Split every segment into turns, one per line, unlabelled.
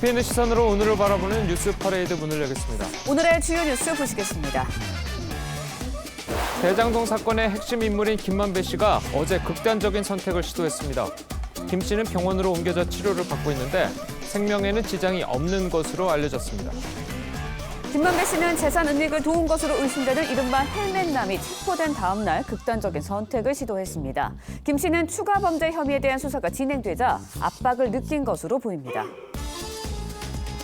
깊이 있는 시선으로 오늘을 바라보는 뉴스 퍼레이드 문을 열겠습니다.
오늘의 주요 뉴스 보시겠습니다.
대장동 사건의 핵심 인물인 김만배 씨가 어제 극단적인 선택을 시도했습니다. 김 씨는 병원으로 옮겨져 치료를 받고 있는데 생명에는 지장이 없는 것으로 알려졌습니다.
김만배 씨는 재산 은닉을 도운 것으로 의심되는 이른바 헬멧남이 체포된 다음 날 극단적인 선택을 시도했습니다. 김 씨는 추가 범죄 혐의에 대한 수사가 진행되자 압박을 느낀 것으로 보입니다.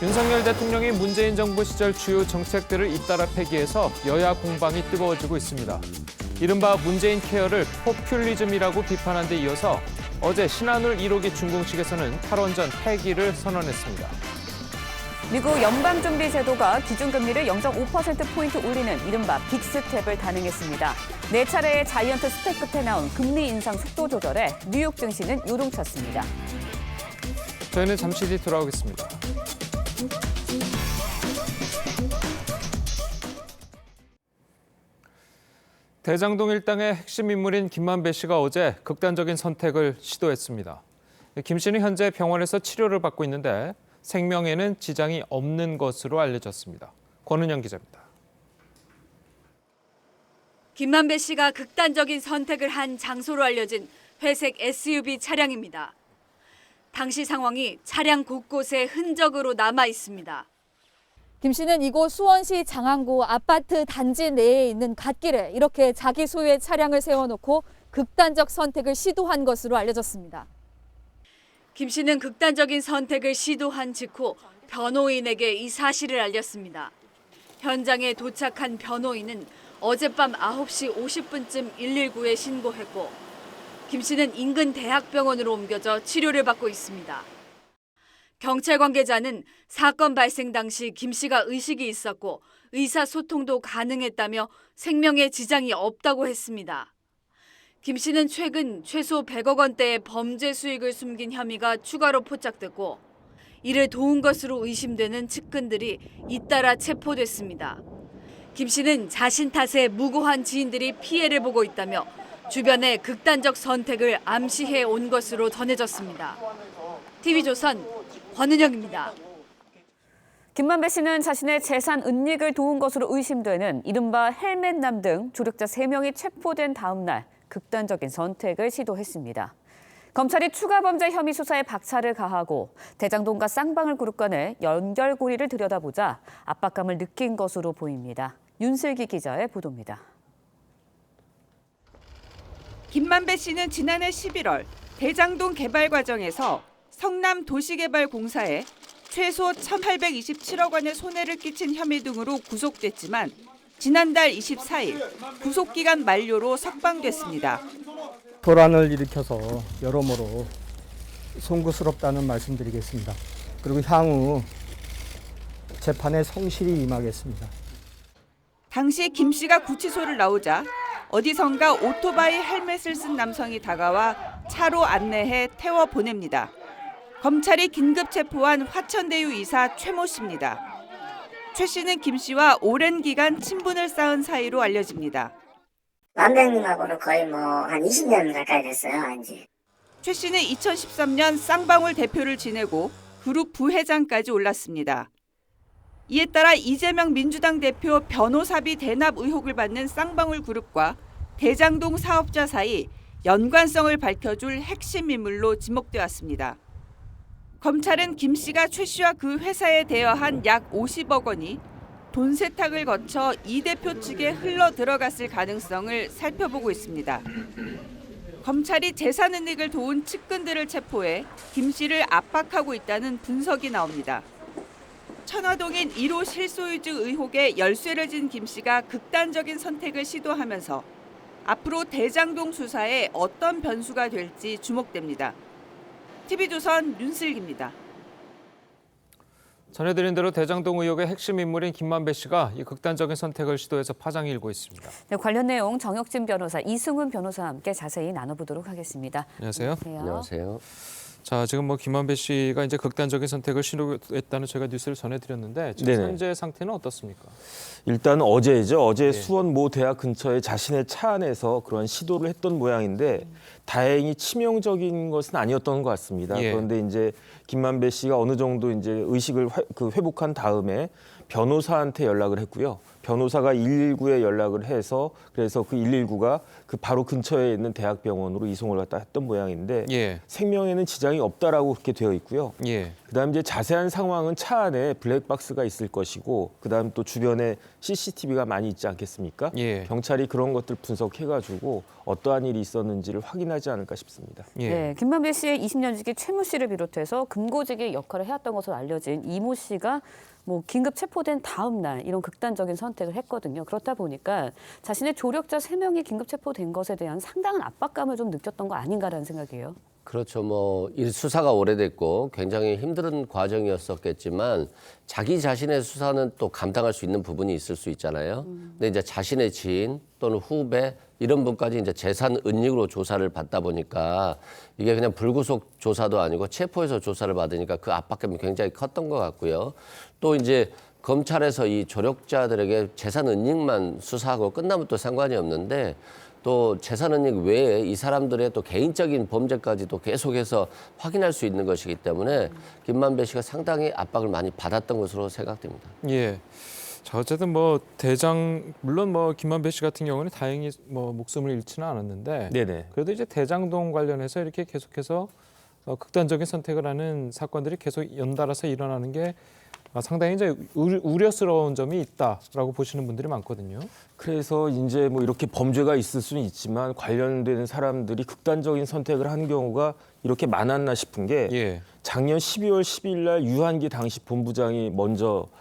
윤석열 대통령이 문재인 정부 시절 주요 정책들을 잇따라 폐기해서 여야 공방이 뜨거워지고 있습니다. 이른바 문재인 케어를 포퓰리즘이라고 비판한 데 이어서 어제 신한울 1호기 준공식에서는 탈원전 폐기를 선언했습니다.
미국 연방준비제도가 기준금리를 0.5%포인트 올리는 이른바 빅스텝을 단행했습니다. 4차례의 자이언트 스텝 끝에 나온 금리 인상 속도 조절에 뉴욕 증시는 요동쳤습니다.
저희는 잠시 뒤 돌아오겠습니다. 대장동 일당의 핵심 인물인 김만배 씨가 어제 극단적인 선택을 시도했습니다. 김 씨는 현재 병원에서 치료를 받고 있는데 생명에는 지장이 없는 것으로 알려졌습니다. 권은영 기자입니다.
김만배 씨가 극단적인 선택을 한 장소로 알려진 회색 SUV 차량입니다. 당시 상황이 차량 곳곳에 흔적으로 남아 있습니다.
김 씨는 이곳 수원시 장안구 아파트 단지 내에 있는 갓길에 이렇게 자기 소유의 차량을 세워놓고 극단적 선택을 시도한 것으로 알려졌습니다.
김 씨는 극단적인 선택을 시도한 직후 변호인에게 이 사실을 알렸습니다. 현장에 도착한 변호인은 어젯밤 9시 50분쯤 119에 신고했고 김 씨는 인근 대학병원으로 옮겨져 치료를 받고 있습니다. 경찰 관계자는 사건 발생 당시 김 씨가 의식이 있었고 의사소통도 가능했다며 생명에 지장이 없다고 했습니다. 김 씨는 최근 최소 100억 원대의 범죄 수익을 숨긴 혐의가 추가로 포착됐고 이를 도운 것으로 의심되는 측근들이 잇따라 체포됐습니다. 김 씨는 자신 탓에 무고한 지인들이 피해를 보고 있다며 주변의 극단적 선택을 암시해 온 것으로 전해졌습니다. TV조선 권은영입니다.
김만배 씨는 자신의 재산 은닉을 도운 것으로 의심되는 이른바 헬멧남 등 조력자 3명이 체포된 다음 날 극단적인 선택을 시도했습니다. 검찰이 추가 범죄 혐의 수사에 박차를 가하고 대장동과 쌍방울 그룹 간의 연결고리를 들여다보자 압박감을 느낀 것으로 보입니다. 윤슬기 기자의 보도입니다.
김만배 씨는 지난해 11월 대장동 개발 과정에서 성남도시개발공사에 최소 1,827억 원의 손해를 끼친 혐의 등으로 구속됐지만 지난달 24일 구속기간 만료로 석방됐습니다.
소란을 일으켜서 여러모로 송구스럽다는 말씀드리겠습니다. 그리고 향후 재판에 성실히 임하겠습니다.
당시 김 씨가 구치소를 나오자 어디선가 오토바이 헬멧을 쓴 남성이 다가와 차로 안내해 태워 보냅니다. 검찰이 긴급 체포한 화천대유 이사 최모 씨입니다. 최 씨는 김 씨와 오랜 기간 친분을 쌓은 사이로 알려집니다.
만배님하고는 거의 한 20년 가까이 됐어요, 안지.
최 씨는 2013년 쌍방울 대표를 지내고 그룹 부회장까지 올랐습니다. 이에 따라 이재명 민주당 대표 변호사비 대납 의혹을 받는 쌍방울 그룹과 대장동 사업자 사이 연관성을 밝혀줄 핵심 인물로 지목돼 왔습니다. 검찰은 김 씨가 최 씨와 그 회사에 대여한 약 50억 원이 돈 세탁을 거쳐 이 대표 측에 흘러 들어갔을 가능성을 살펴보고 있습니다. 검찰이 재산 은닉을 도운 측근들을 체포해 김 씨를 압박하고 있다는 분석이 나옵니다. 천화동인 1호 실소유주 의혹에 열쇠를 진 김 씨가 극단적인 선택을 시도하면서 앞으로 대장동 수사에 어떤 변수가 될지 주목됩니다. TV조선 윤슬기입니다.
전해드린 대로 대장동 의혹의 핵심 인물인 김만배 씨가 이 극단적인 선택을 시도해서 파장이 일고 있습니다.
네, 관련 내용 정혁진 변호사, 이승훈 변호사와 함께 자세히 나눠보도록 하겠습니다.
안녕하세요.
안녕하세요.
자, 지금 김만배 씨가 이제 극단적인 선택을 시도했다는 저희가 뉴스를 전해드렸는데 지금
네네.
현재 상태는 어떻습니까?
일단 어제죠. 어제
네.
수원 모 대학 근처에 자신의 차 안에서 그런 시도를 했던 모양인데 다행히 치명적인 것은 아니었던 것 같습니다.
예.
그런데 이제 김만배 씨가 어느 정도 이제 의식을 회복한 다음에 변호사한테 연락을 했고요. 변호사가 119에 연락을 해서 그래서 그 119가 그 바로 근처에 있는 대학병원으로 이송을 갖다 했던 모양인데
예.
생명에는 지장이 없다라고 그렇게 되어 있고요.
예.
그다음 이제 자세한 상황은 차 안에 블랙박스가 있을 것이고 그다음 또 주변에 CCTV가 많이 있지 않겠습니까?
예.
경찰이 그런 것들 분석해가지고 어떠한 일이 있었는지를 확인하지 않을까 싶습니다.
예.
네, 김만배 씨의 20년 지기 최모 씨를 비롯해서 금고지기 역할을 해왔던 것으로 알려진 이모 씨가 뭐 긴급 체포된 다음 날 이런 극단적인 선택을 했거든요. 그렇다 보니까 자신의 조력자 3명이 긴급 체포된 것에 대한 상당한 압박감을 좀 느꼈던 거 아닌가라는 생각이에요.
그렇죠. 뭐 이 수사가 오래됐고 굉장히 힘든 과정이었었겠지만 자기 자신의 수사는 또 감당할 수 있는 부분이 있을 수 있잖아요. 근데 이제 자신의 지인 또는 후배 이런 분까지 이제 재산 은닉으로 조사를 받다 보니까 이게 그냥 불구속 조사도 아니고 체포해서 조사를 받으니까 그 압박감이 굉장히 컸던 것 같고요. 또 이제 검찰에서 이 조력자들에게 재산 은닉만 수사하고 끝나면 또 상관이 없는데 또 재산 은닉 외에 이 사람들의 또 개인적인 범죄까지도 계속해서 확인할 수 있는 것이기 때문에 김만배 씨가 상당히 압박을 많이 받았던 것으로 생각됩니다.
예. 자, 어쨌든 물론 김만배 씨 같은 경우는 다행히 목숨을 잃지는 않았는데
네네.
그래도 이제 대장동 관련해서 이렇게 계속해서 극단적인 선택을 하는 사건들이 계속 연달아서 일어나는 게 상당히 이제 우려스러운 점이 있다라고 보시는 분들이 많거든요.
그래서 이제 뭐 이렇게 범죄가 있을 수는 있지만 관련되는 사람들이 극단적인 선택을 한 경우가 이렇게 많았나 싶은 게
예.
작년 12월 10일 날 유한기 당시 본부장이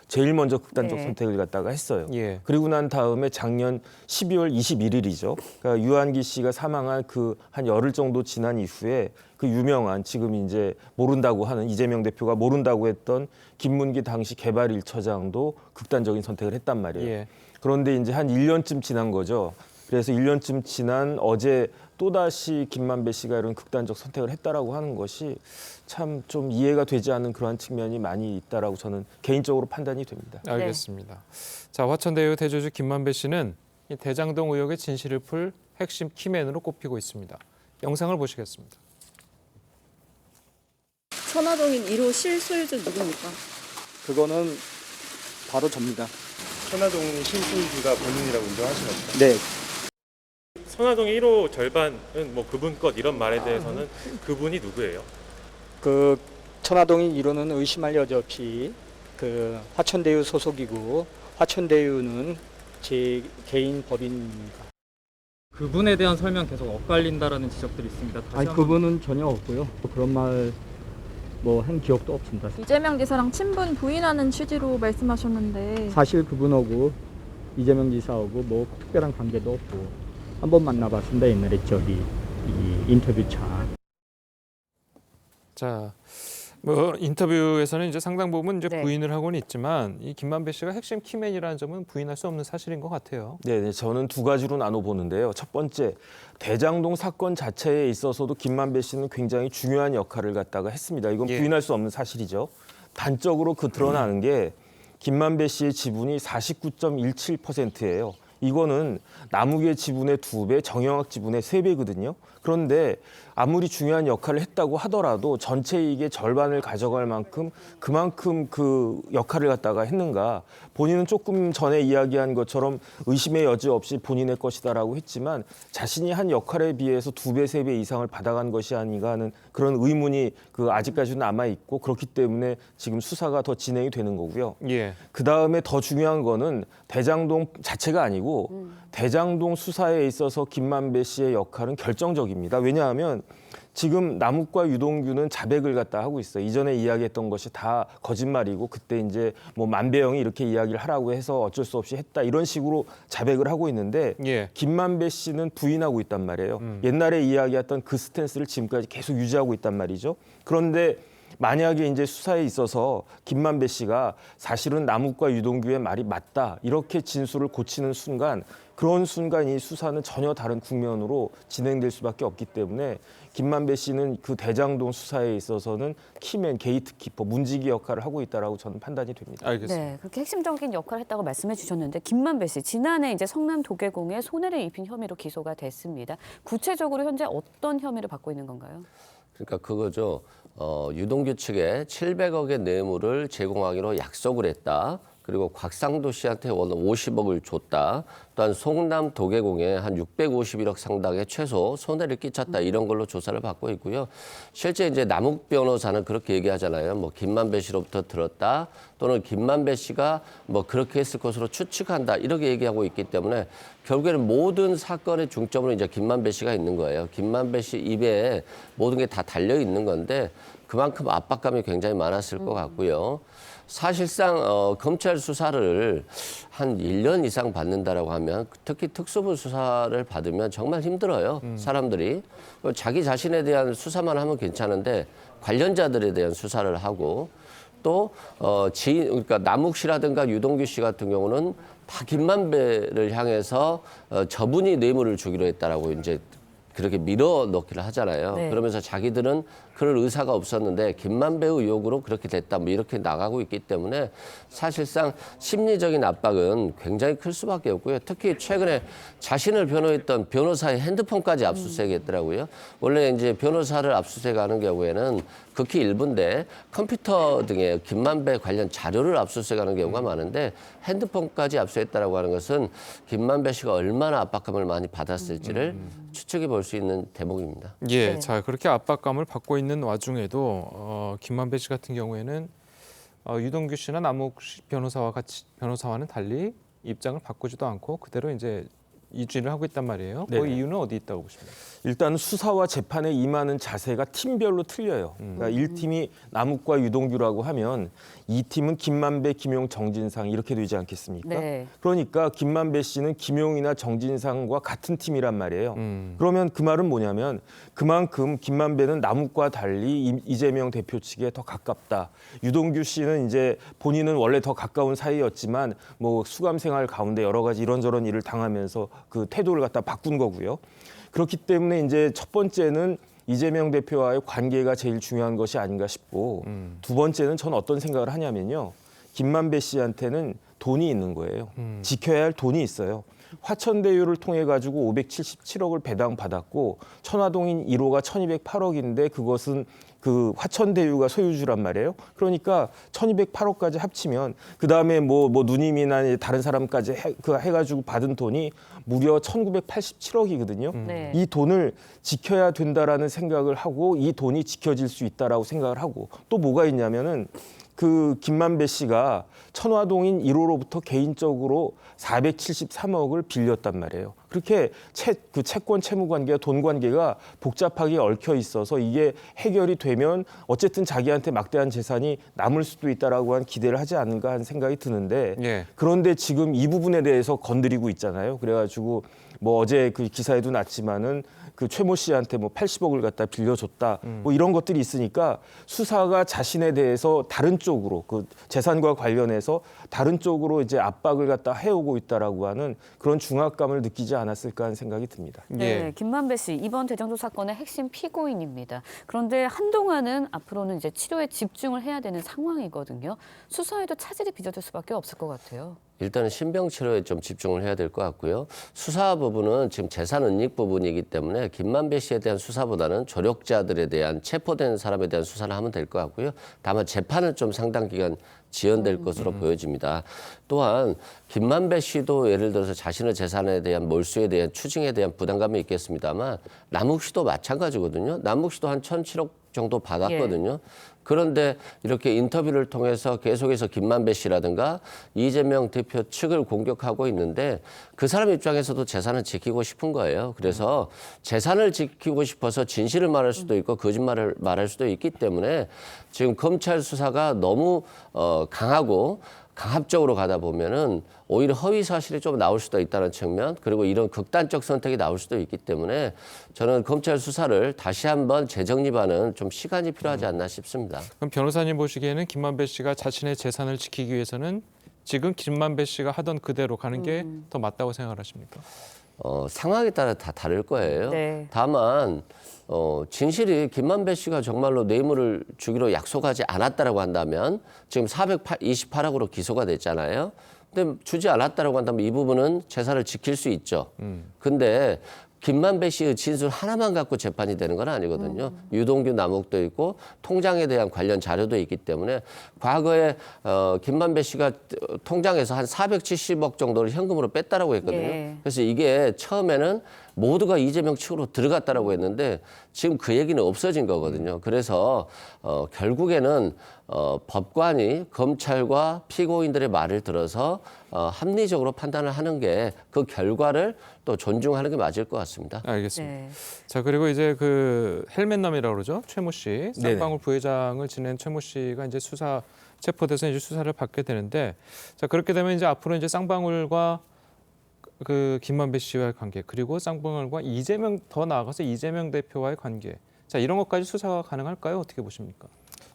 제일 먼저 극단적
네.
선택을 갖다가 했어요.
예.
그리고 난 다음에 작년 12월 21일이죠. 그러니까 유한기 씨가 사망한 그 한 열흘 정도 지난 이후에 그 유명한 지금 이제 모른다고 하는 이재명 대표가 모른다고 했던 김문기 당시 개발 1처장도 극단적인 선택을 했단 말이에요.
예.
그런데 이제 한 1년쯤 지난 거죠. 그래서 1년쯤 지난 어제 또다시 김만배 씨가 이런 극단적 선택을 했다라고 하는 것이 참 좀 이해가 되지 않는 그러한 측면이 많이 있다라고 저는 개인적으로 판단이 됩니다.
알겠습니다. 자, 화천대유 대주주 김만배 씨는 이 대장동 의혹의 진실을 풀 핵심 키맨으로 꼽히고 있습니다. 영상을 보시겠습니다.
천화동인 1호 실소유주 누굽니까?
그거는 바로 접니다.
천화동 실소유주가 본인이라고 인정하시는 겁니까?
네.
천화동 1호 절반은 뭐 그분 것 이런 말에 대해서는 그분이 누구예요?
그 천화동인 1호는 의심할 여지 없이 그 화천대유 소속이고 화천대유는 제 개인 법인입니다.
그분에 대한 설명 계속 엇갈린다라는 지적들이 있습니다.
아니 그분은 전혀 없고요. 그런 말 뭐 한 기억도 없습니다.
이재명 지사랑 친분 부인하는 취지로 말씀하셨는데
사실 그분하고 이재명 지사하고 뭐 특별한 관계도 없고 한 번 만나봤습니다. 옛날에 저기 이 인터뷰차.
자, 인터뷰에서는 이제 상당 부분 이제
네.
부인을 하고는 있지만 이 김만배 씨가 핵심 키맨이라는 점은 부인할 수 없는 사실인 것 같아요.
네, 저는 두 가지로 나눠 보는데요. 첫 번째, 대장동 사건 자체에 있어서도 김만배 씨는 굉장히 중요한 역할을 갖다가 했습니다. 이건
예.
부인할 수 없는 사실이죠. 단적으로 드러나는 게 김만배 씨의 지분이 49.17%예요. 이거는 남욱의 지분의 2배, 정영학 지분의 3배거든요. 그런데 아무리 중요한 역할을 했다고 하더라도 전체 이익의 절반을 가져갈 만큼 그만큼 그 역할을 갖다가 했는가. 본인은 조금 전에 이야기한 것처럼 의심의 여지 없이 본인의 것이다라고 했지만 자신이 한 역할에 비해서 2배, 3배 이상을 받아간 것이 아닌가 하는 그런 의문이 아직까지는 남아있고 그렇기 때문에 지금 수사가 더 진행이 되는 거고요.
예.
그다음에 더 중요한 거는 대장동 자체가 아니고 대장동 수사에 있어서 김만배 씨의 역할은 결정적입니다. 왜냐하면 지금 남욱과 유동규는 자백을 갖다 하고 있어요. 이전에 이야기했던 것이 다 거짓말이고 그때 이제 뭐 만배영이 이렇게 이야기를 하라고 해서 어쩔 수 없이 했다 이런 식으로 자백을 하고 있는데
예.
김만배 씨는 부인하고 있단 말이에요. 옛날에 이야기했던 그 스탠스를 지금까지 계속 유지하고 있단 말이죠. 그런데 만약에 이제 수사에 있어서 김만배 씨가 사실은 남욱과 유동규의 말이 맞다 이렇게 진술을 고치는 순간 그런 순간 이 수사는 전혀 다른 국면으로 진행될 수밖에 없기 때문에 김만배 씨는 그 대장동 수사에 있어서는 키맨, 게이트키퍼, 문지기 역할을 하고 있다라고 저는 판단이 됩니다.
알겠습니다.
네, 그렇게 핵심적인 역할을 했다고 말씀해 주셨는데 김만배 씨 지난해 이제 성남 도계공에 손해를 입힌 혐의로 기소가 됐습니다. 구체적으로 현재 어떤 혐의를 받고 있는 건가요?
그러니까 그거죠. 유동규 측에 700억의 뇌물을 제공하기로 약속을 했다. 그리고 곽상도 씨한테 원 50억을 줬다. 또한 송남 도계공에 한 651억 상당의 최소 손해를 끼쳤다. 이런 걸로 조사를 받고 있고요. 실제 이제 남욱 변호사는 그렇게 얘기하잖아요. 뭐 김만배 씨로부터 들었다. 또는 김만배 씨가 뭐 그렇게 했을 것으로 추측한다. 이렇게 얘기하고 있기 때문에 결국에는 모든 사건의 중점으로 이제 김만배 씨가 있는 거예요. 김만배 씨 입에 모든 게 다 달려 있는 건데 그만큼 압박감이 굉장히 많았을 것 같고요. 사실상 검찰 수사를 한 1년 이상 받는다라고 하면 특히 특수부 수사를 받으면 정말 힘들어요. 사람들이. 자기 자신에 대한 수사만 하면 괜찮은데 관련자들에 대한 수사를 하고 또 그러니까 남욱 씨라든가 유동규 씨 같은 경우는 다 김만배를 향해서 저분이 뇌물을 주기로 했다라고 이제 그렇게 밀어넣기를 하잖아요.
네.
그러면서 자기들은 그럴 의사가 없었는데 김만배 의혹으로 그렇게 됐다. 뭐 이렇게 나가고 있기 때문에 사실상 심리적인 압박은 굉장히 클 수밖에 없고요. 특히 최근에 자신을 변호했던 변호사의 핸드폰까지 압수수색했더라고요. 원래 이제 변호사를 압수수색하는 경우에는 극히 일부인데 컴퓨터 등의 김만배 관련 자료를 압수수색하는 경우가 많은데 핸드폰까지 압수했다라고 하는 것은 김만배 씨가 얼마나 압박감을 많이 받았을지를 추측해 볼 수 있는 대목입니다.
예,
네.
자 그렇게 압박감을 받고 있는 와중에도 김만배 씨 같은 경우에는 유동규 씨나 남욱 변호사와는 달리 입장을 바꾸지도 않고 그대로 이제 유지를 하고 있단 말이에요. 그
네네.
이유는 어디 있다고 보십니까?
일단 수사와 재판에 임하는 자세가 팀별로 틀려요. 그러니까 1팀이 남욱과 유동규라고 하면 2팀은 김만배, 김용, 정진상 이렇게 되지 않겠습니까?
네.
그러니까 김만배 씨는 김용이나 정진상과 같은 팀이란 말이에요. 그러면 그 말은 뭐냐면 그만큼 김만배는 남욱과 달리 이재명 대표 측에 더 가깝다. 유동규 씨는 이제 본인은 원래 더 가까운 사이였지만 뭐 수감 생활 가운데 여러 가지 이런저런 일을 당하면서 그 태도를 갖다 바꾼 거고요. 그렇기 때문에 이제 첫 번째는 이재명 대표와의 관계가 제일 중요한 것이 아닌가 싶고 두 번째는 저는 어떤 생각을 하냐면요. 김만배 씨한테는 돈이 있는 거예요. 지켜야 할 돈이 있어요. 화천대유를 통해 가지고 577억을 배당받았고 천화동인 1호가 1208억인데 그것은 그 화천대유가 소유주란 말이에요. 그러니까 1208억까지 합치면 그다음에 뭐 누님이나 다른 사람까지 해가지고 받은 돈이 무려 1987억이거든요.
네.
이 돈을 지켜야 된다라는 생각을 하고 이 돈이 지켜질 수 있다라고 생각을 하고 또 뭐가 있냐면은 그 김만배 씨가 천화동인 1호로부터 개인적으로 473억을 빌렸단 말이에요. 그렇게 그 채권 채무 관계와 돈 관계가 복잡하게 얽혀 있어서 이게 해결이 되면 어쨌든 자기한테 막대한 재산이 남을 수도 있다라고 한 기대를 하지 않는가 하는 생각이 드는데
예.
그런데 지금 이 부분에 대해서 건드리고 있잖아요. 그래가지고 뭐 어제 그 기사에도 났지만은 그 최모 씨한테 뭐 80억을 갖다 빌려줬다 뭐 이런 것들이 있으니까 수사가 자신에 대해서 다른 쪽으로 그 재산과 관련해서 다른 쪽으로 이제 압박을 갖다 해오고 있다라고 하는 그런 중압감을 느끼지 않았을까 하는 생각이 듭니다.
네,
예.
김만배 씨 이번 대장동 사건의 핵심 피고인입니다. 그런데 한동안은 앞으로는 이제 치료에 집중을 해야 되는 상황이거든요. 수사에도 차질이 빚어질 수밖에 없을 것 같아요.
일단은 신병 치료에 좀 집중을 해야 될 것 같고요. 수사 부분은 지금 재산 은닉 부분이기 때문에 김만배 씨에 대한 수사보다는 조력자들에 대한 체포된 사람에 대한 수사를 하면 될 것 같고요. 다만 재판은 좀 상당 기간 지연될 것으로 보여집니다. 또한 김만배 씨도 예를 들어서 자신의 재산에 대한 몰수에 대한 추징에 대한 부담감이 있겠습니다만 남욱 씨도 마찬가지거든요. 남욱 씨도 한 1,007억 정도 받았거든요. 그런데 이렇게 인터뷰를 통해서 계속해서 김만배 씨라든가 이재명 대표 측을 공격하고 있는데 그 사람 입장에서도 재산을 지키고 싶은 거예요. 그래서 재산을 지키고 싶어서 진실을 말할 수도 있고 거짓말을 말할 수도 있기 때문에 지금 검찰 수사가 너무 강하고 강압적으로 가다 보면은 오히려 허위 사실이 좀 나올 수도 있다는 측면 그리고 이런 극단적 선택이 나올 수도 있기 때문에 저는 검찰 수사를 다시 한번 재정립하는 좀 시간이 필요하지 않나 싶습니다.
그럼 변호사님 보시기에는 김만배 씨가 자신의 재산을 지키기 위해서는 지금 김만배 씨가 하던 그대로 가는 게 더 맞다고 생각하십니까?
상황에 따라 다 다를 거예요.
네.
다만 진실이 김만배 씨가 정말로 뇌물을 주기로 약속하지 않았다라고 한다면 지금 428억으로 기소가 됐잖아요. 근데 주지 않았다라고 한다면 이 부분은 재산을 지킬 수 있죠. 근데 김만배 씨의 진술 하나만 갖고 재판이 되는 건 아니거든요. 유동규 남욱도 있고 통장에 대한 관련 자료도 있기 때문에 과거에 김만배 씨가 통장에서 한 470억 정도를 현금으로 뺐다라고 했거든요.
예.
그래서 이게 처음에는 모두가 이재명 측으로 들어갔다라고 했는데 지금 그 얘기는 없어진 거거든요. 그래서 결국에는 법관이 검찰과 피고인들의 말을 들어서 합리적으로 판단을 하는 게 그 결과를 또 존중하는 게 맞을 것 같습니다.
알겠습니다.
네.
자, 그리고 이제 그 헬멧남이라고 그러죠. 최모 씨, 쌍방울 부회장을 지낸 최모 씨가 이제 체포돼서 이제 수사를 받게 되는데, 자, 그렇게 되면 이제 앞으로 이제 쌍방울과 그 김만배 씨와의 관계, 그리고 쌍방울과 더 나아가서 이재명 대표와의 관계, 자, 이런 것까지 수사가 가능할까요? 어떻게 보십니까?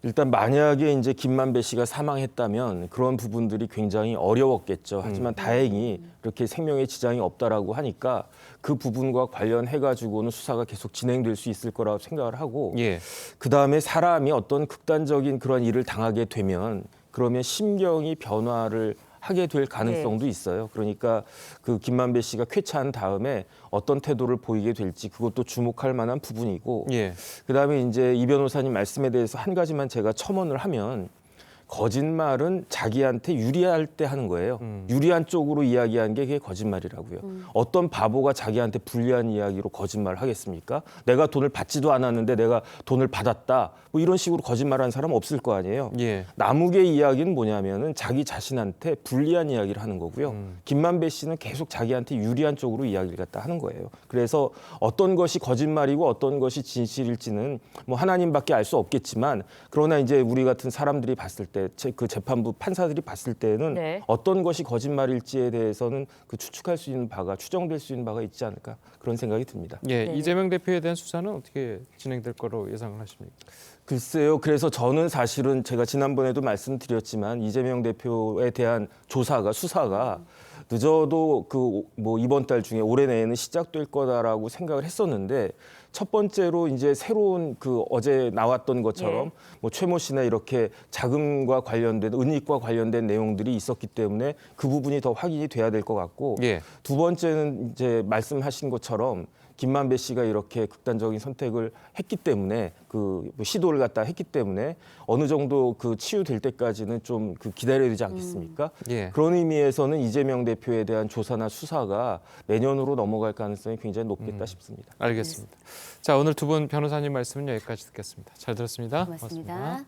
일단 만약에 이제 김만배 씨가 사망했다면 그런 부분들이 굉장히 어려웠겠죠. 하지만 다행히 이렇게 생명에 지장이 없다라고 하니까 그 부분과 관련해 가지고는 수사가 계속 진행될 수 있을 거라고 생각을 하고,
예.
그다음에 사람이 어떤 극단적인 그런 일을 당하게 되면 그러면 심경이 변화를 하게 될 가능성도 있어요. 그러니까 그 김만배 씨가 쾌차한 다음에 어떤 태도를 보이게 될지 그것도 주목할 만한 부분이고,
예.
그다음에 이제 이 변호사님 말씀에 대해서 한 가지만 제가 첨언을 하면, 거짓말은 자기한테 유리할 때 하는 거예요. 유리한 쪽으로 이야기한 게 그게 거짓말이라고요. 어떤 바보가 자기한테 불리한 이야기로 거짓말을 하겠습니까? 내가 돈을 받지도 않았는데 내가 돈을 받았다, 뭐 이런 식으로 거짓말하는 사람 없을 거 아니에요.
예.
남욱의 이야기는 뭐냐면은 자기 자신한테 불리한 이야기를 하는 거고요. 김만배 씨는 계속 자기한테 유리한 쪽으로 이야기를 갖다 하는 거예요. 그래서 어떤 것이 거짓말이고 어떤 것이 진실일지는 뭐 하나님밖에 알 수 없겠지만, 그러나 이제 우리 같은 사람들이 봤을 때, 그 재판부 판사들이 봤을 때는
네.
어떤 것이 거짓말일지에 대해서는 그 추측할 수 있는 바가, 추정될 수 있는 바가 있지 않을까, 그런 생각이 듭니다.
예,
네.
이재명 대표에 대한 수사는 어떻게 진행될 거로 예상을 하십니까?
글쎄요. 그래서 저는 사실은 제가 지난번에도 말씀드렸지만 이재명 대표에 대한 수사가 늦어도 뭐 이번 달 중에 올해 내에는 시작될 거다라고 생각을 했었는데, 첫 번째로 이제 새로운 어제 나왔던 것처럼 뭐 최모 씨나 이렇게 자금과 관련된, 은닉과 관련된 내용들이 있었기 때문에 그 부분이 더 확인이 돼야 될 것 같고, 두 번째는 이제 말씀하신 것처럼 김만배 씨가 이렇게 극단적인 선택을 했기 때문에, 시도를 갖다 했기 때문에 어느 정도 치유될 때까지는 좀 기다려야 되지 않겠습니까?
예.
그런 의미에서는 이재명 대표에 대한 조사나 수사가 내년으로 넘어갈 가능성이 굉장히 높겠다 싶습니다.
알겠습니다. 자, 오늘 두 분 변호사님 말씀은 여기까지 듣겠습니다. 잘 들었습니다.
고맙습니다.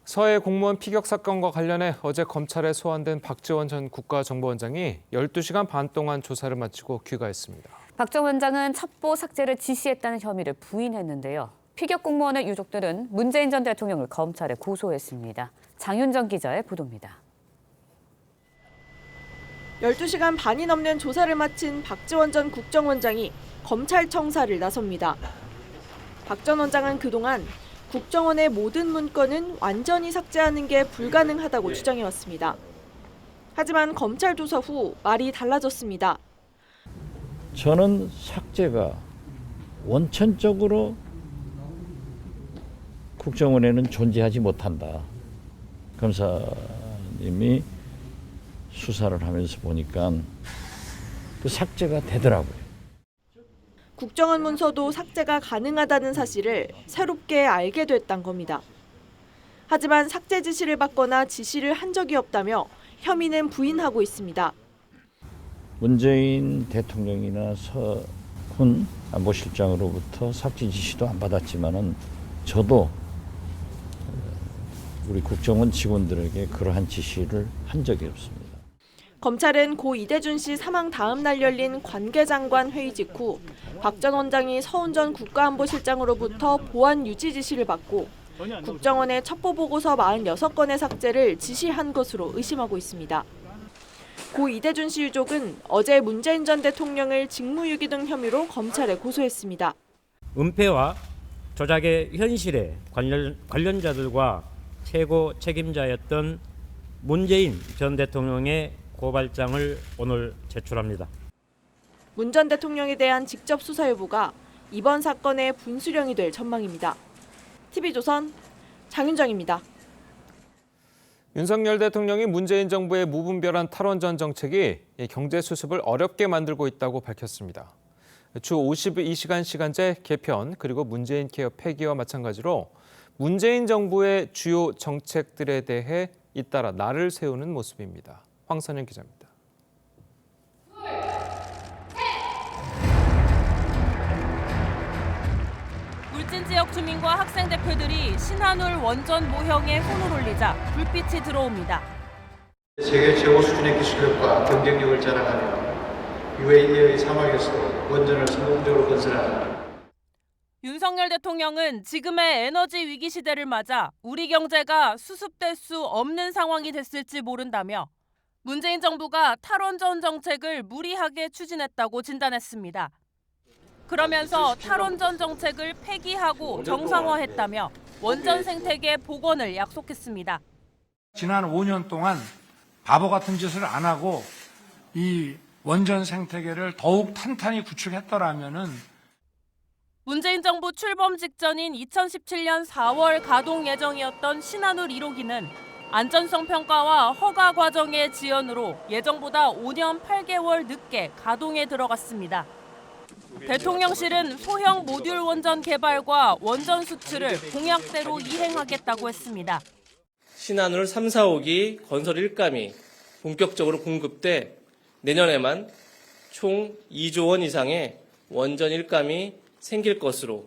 서해 공무원 피격 사건과 관련해 어제 검찰에 소환된 박지원 전 국가정보원장이 12시간 반 동안 조사를 마치고 귀가했습니다.
박 전 원장은 첩보 삭제를 지시했다는 혐의를 부인했는데요. 피격 공무원의 유족들은 문재인 전 대통령을 검찰에 고소했습니다. 장윤정 기자의 보도입니다.
12시간 반이 넘는 조사를 마친 박지원 전 국정원장이 검찰 청사를 나섭니다. 박 전 원장은 그동안 국정원의 모든 문건은 완전히 삭제하는 게 불가능하다고 주장해왔습니다. 하지만 검찰 조사 후 말이 달라졌습니다.
저는 삭제가 원천적으로 국정원에는 존재하지 못한다. 검사님이 수사를 하면서 보니까 그 삭제가 되더라고요.
국정원 문서도 삭제가 가능하다는 사실을 새롭게 알게 됐단 겁니다. 하지만 삭제 지시를 받거나 지시를 한 적이 없다며 혐의는 부인하고 있습니다.
문재인 대통령이나 서훈 안보실장으로부터 삭제 지시도 안 받았지만은 저도 우리 국정원 직원들에게 그러한 지시를 한 적이 없습니다.
검찰은 고 이대준 씨 사망 다음 날 열린 관계장관 회의 직후 박 전 원장이 서훈 전 국가안보실장으로부터 보안 유지 지시를 받고 국정원의 첩보보고서 46건의 삭제를 지시한 것으로 의심하고 있습니다. 고 이대준 씨 유족은 어제 문재인 전 대통령을 직무유기 등 혐의로 검찰에 고소했습니다.
은폐와 조작의 현실에 관련자들과 최고 책임자였던 문재인 전 대통령의 고발장을 오늘 제출합니다.
문 전 대통령에 대한 직접 수사 여부가 이번 사건의 분수령이 될 전망입니다. TV조선 장윤정입니다.
윤석열 대통령이 문재인 정부의 무분별한 탈원전 정책이 경제 수습을 어렵게 만들고 있다고 밝혔습니다. 주 52시간 시간제 개편 그리고 문재인 케어 폐기와 마찬가지로 문재인 정부의 주요 정책들에 대해 잇따라 날을 세우는 모습입니다. 황선영 기자입니다.
울진 지역 주민과 학생 대표들이 신한울 원전 모형에 손을 올리자 불빛이 들어옵니다.
세계 최고 수준의 기술력과 경쟁력을 자랑하며 UAE의 사막에서도 원전을 성공적으로 건설하는
윤석열 대통령은 지금의 에너지 위기 시대를 맞아 우리 경제가 수습될 수 없는 상황이 됐을지 모른다며 문재인 정부가 탈원전 정책을 무리하게 추진했다고 진단했습니다. 그러면서 탈원전 정책을 폐기하고 정상화했다며 원전 생태계 복원을 약속했습니다.
지난 5년 동안 바보 같은 짓을 안 하고 이 원전 생태계를 더욱 탄탄히 구축했더라면은
문재인 정부 출범 직전인 2017년 4월 가동 예정이었던 신한울 1호기는 안전성 평가와 허가 과정의 지연으로 예정보다 5년 8개월 늦게 가동에 들어갔습니다. 대통령실은 소형 모듈 원전 개발과 원전 수출을 공약대로 이행하겠다고 했습니다.
신한울 3, 4호기 건설 일감이 본격적으로 공급돼 내년에만 총 2조 원 이상의 원전 일감이 생길 것으로.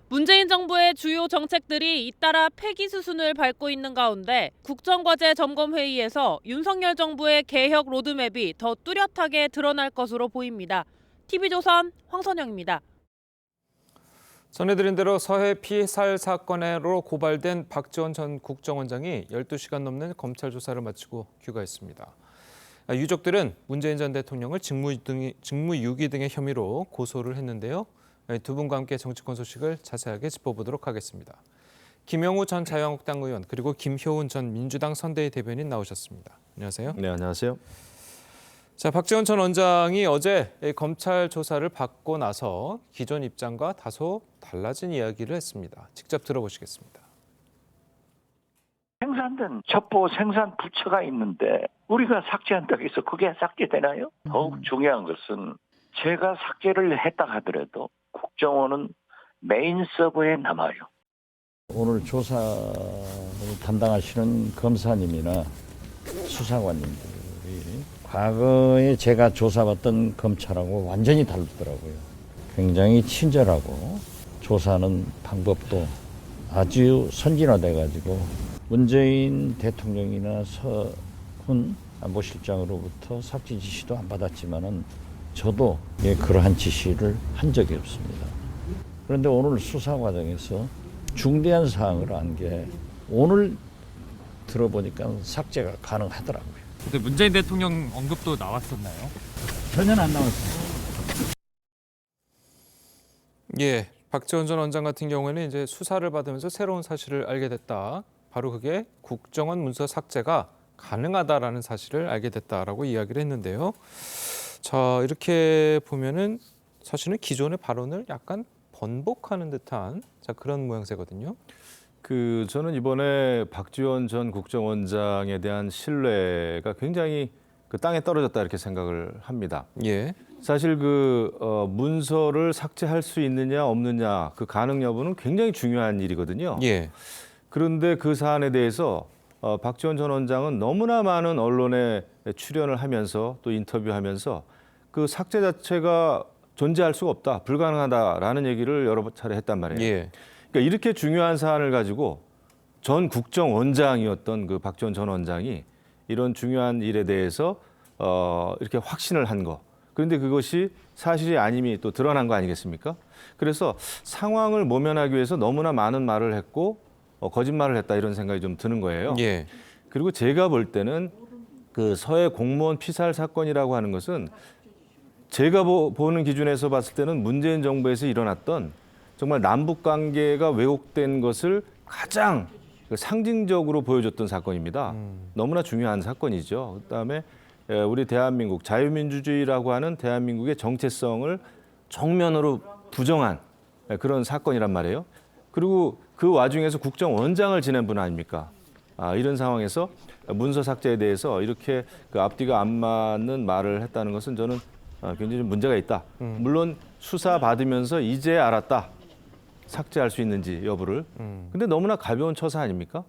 문재인 정부의 주요 정책들이 잇따라 폐기 수순을 밟고 있는 가운데 국정과제 점검회의에서 윤석열 정부의 개혁 로드맵이 더 뚜렷하게 드러날 것으로 보입니다. TV조선 황선영입니다.
전해드린 대로 서해 피살 사건으로 고발된 박지원 전 국정원장이 12시간 넘는 검찰 조사를 마치고 귀가했습니다. 유족들은 문재인 전 대통령을 직무유기 등의 혐의로 고소를 했는데요. 두 분과 함께 정치권 소식을 자세하게 짚어보도록 하겠습니다. 김영우 전 자유한국당 의원 그리고 김효은 전 민주당 선대위 대변인 나오셨습니다. 안녕하세요.
네, 안녕하세요.
자, 박지원 전 원장이 어제 검찰 조사를 받고 나서 기존 입장과 다소 달라진 이야기를 했습니다. 직접 들어보시겠습니다.
생산된 첩보 생산 부처가 있는데 우리가 삭제한다고 해서 그게 삭제되나요? 더욱 중요한 것은 제가 삭제를 했다 하더라도 국정원은 메인 서버에 남아요.
오늘 조사를 담당하시는 검사님이나 수사관님들이 과거에 제가 조사받던 검찰하고 완전히 다르더라고요. 굉장히 친절하고 조사하는 방법도 아주 선진화돼가지고 문재인 대통령이나 서훈 안보실장으로부터 삭제 지시도 안 받았지만은 저도 그러한 지시를 한 적이 없습니다. 그런데 오늘 수사 과정에서 중대한 사항을 안 게 오늘 들어보니까 삭제가 가능하더라고요.
근데 문재인 대통령 언급도 나왔었나요?
전혀 안 나왔습니다.
예, 박지원 전 원장 같은 경우에는 이제 수사를 받으면서 새로운 사실을 알게 됐다. 바로 그게 국정원 문서 삭제가 가능하다라는 사실을 알게 됐다라고 이야기를 했는데요. 자, 이렇게 보면은 사실은 기존의 발언을 약간 번복하는 듯한 그런 모양새거든요.
저는 이번에 박지원 전 국정원장에 대한 신뢰가 굉장히 땅에 떨어졌다 이렇게 생각을 합니다.
예.
사실 문서를 삭제할 수 있느냐 없느냐 그 가능 여부는 굉장히 중요한 일이거든요.
예.
그런데 그 사안에 대해서 박지원 전 원장은 너무나 많은 언론에 출연을 하면서 또 인터뷰하면서 그 삭제 자체가 존재할 수가 없다, 불가능하다라는 얘기를 여러 차례 했단 말이에요.
예.
그러니까 이렇게 중요한 사안을 가지고 전 국정원장이었던 그 박지원 전 원장이 이런 중요한 일에 대해서 이렇게 확신을 한 거. 그런데 그것이 사실이 아님이 또 드러난 거 아니겠습니까? 그래서 상황을 모면하기 위해서 너무나 많은 말을 했고 거짓말을 했다 이런 생각이 좀 드는 거예요.
예.
그리고 제가 볼 때는 그 서해 공무원 피살 사건이라고 하는 것은 제가 보는 기준에서 봤을 때는 문재인 정부에서 일어났던 정말 남북 관계가 왜곡된 것을 가장 상징적으로 보여줬던 사건입니다. 너무나 중요한 사건이죠. 그다음에 우리 대한민국 자유민주주의라고 하는 대한민국의 정체성을 정면으로 부정한 그런 사건이란 말이에요. 그리고 그 와중에서 국정원장을 지낸 분 아닙니까? 이런 상황에서 문서 삭제에 대해서 이렇게 그 앞뒤가 안 맞는 말을 했다는 것은 저는 굉장히 좀 문제가 있다. 물론 수사 받으면서 이제 알았다. 삭제할 수 있는지 여부를. 근데 너무나 가벼운 처사 아닙니까?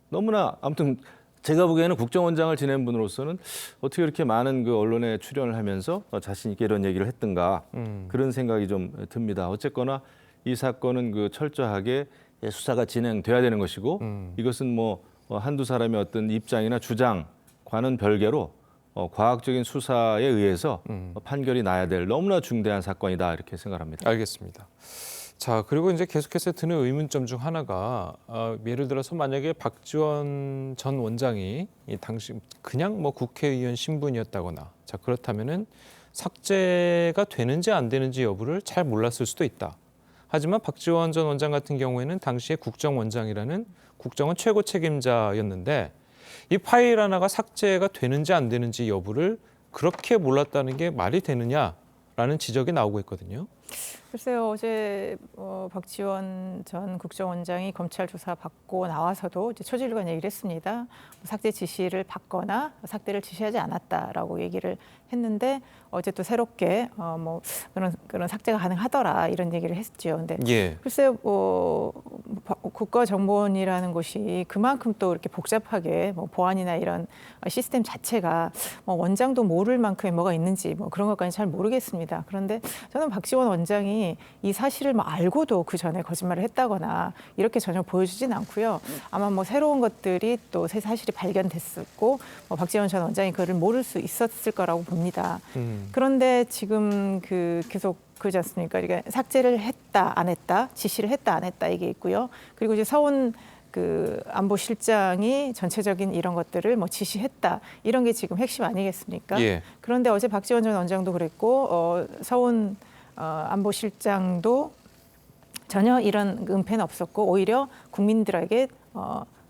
너무나 아무튼 제가 보기에는 국정원장을 지낸 분으로서는 어떻게 이렇게 많은 그 언론에 출연을 하면서 자신 있게 이런 얘기를 했던가 그런 생각이 좀 듭니다. 어쨌거나 이 사건은 그 철저하게 수사가 진행돼야 되는 것이고 이것은 뭐 한두 사람의 어떤 입장이나 주장과는 별개로 과학적인 수사에 의해서 판결이 나야 될 너무나 중대한 사건이다 이렇게 생각합니다.
알겠습니다. 자, 그리고 이제 계속해서 드는 의문점 중 하나가 예를 들어서 만약에 박지원 전 원장이 이 당시 그냥 뭐 국회의원 신분이었다거나 자 그렇다면은 삭제가 되는지 안 되는지 여부를 잘 몰랐을 수도 있다. 하지만 박지원 전 원장 같은 경우에는 당시에 국정원장이라는 국정원 최고 책임자였는데 이 파일 하나가 삭제가 되는지 안 되는지 여부를 그렇게 몰랐다는 게 말이 되느냐라는 지적이 나오고 있거든요.
글쎄요, 어제 박지원 전 국정원장이 검찰 조사 받고 나와서도 이제 초지일관 얘기를 했습니다. 삭제 지시를 받거나 삭제를 지시하지 않았다라고 얘기를 했는데 어제 또 새롭게 뭐 그런 삭제가 가능하더라 이런 얘기를 했죠. 근데 글쎄요, 국가정보원이라는 곳이 그만큼 또 이렇게 복잡하게 뭐 보안이나 이런 시스템 자체가 뭐 원장도 모를 만큼의 뭐가 있는지 뭐 그런 것까지 잘 모르겠습니다. 그런데 저는 박지원 원장이 이 사실을 뭐 알고도 그 전에 거짓말을 했다거나 이렇게 전혀 보여주진 않고요. 아마 뭐 새로운 것들이 또 새 사실이 발견됐었고 뭐 박지원 전 원장이 그를 모를 수 있었을 거라고 봅니다. 그런데 지금 계속 그러지 않습니까? 그러니까 삭제를 했다 안 했다, 지시를 했다 안 했다 이게 있고요. 그리고 이제 서훈 안보실장이 전체적인 이런 것들을 뭐 지시했다 이런 게 지금 핵심 아니겠습니까? 그런데 어제 박지원 전 원장도 그랬고 서훈 안보실장도 전혀 이런 은폐는 없었고 오히려 국민들에게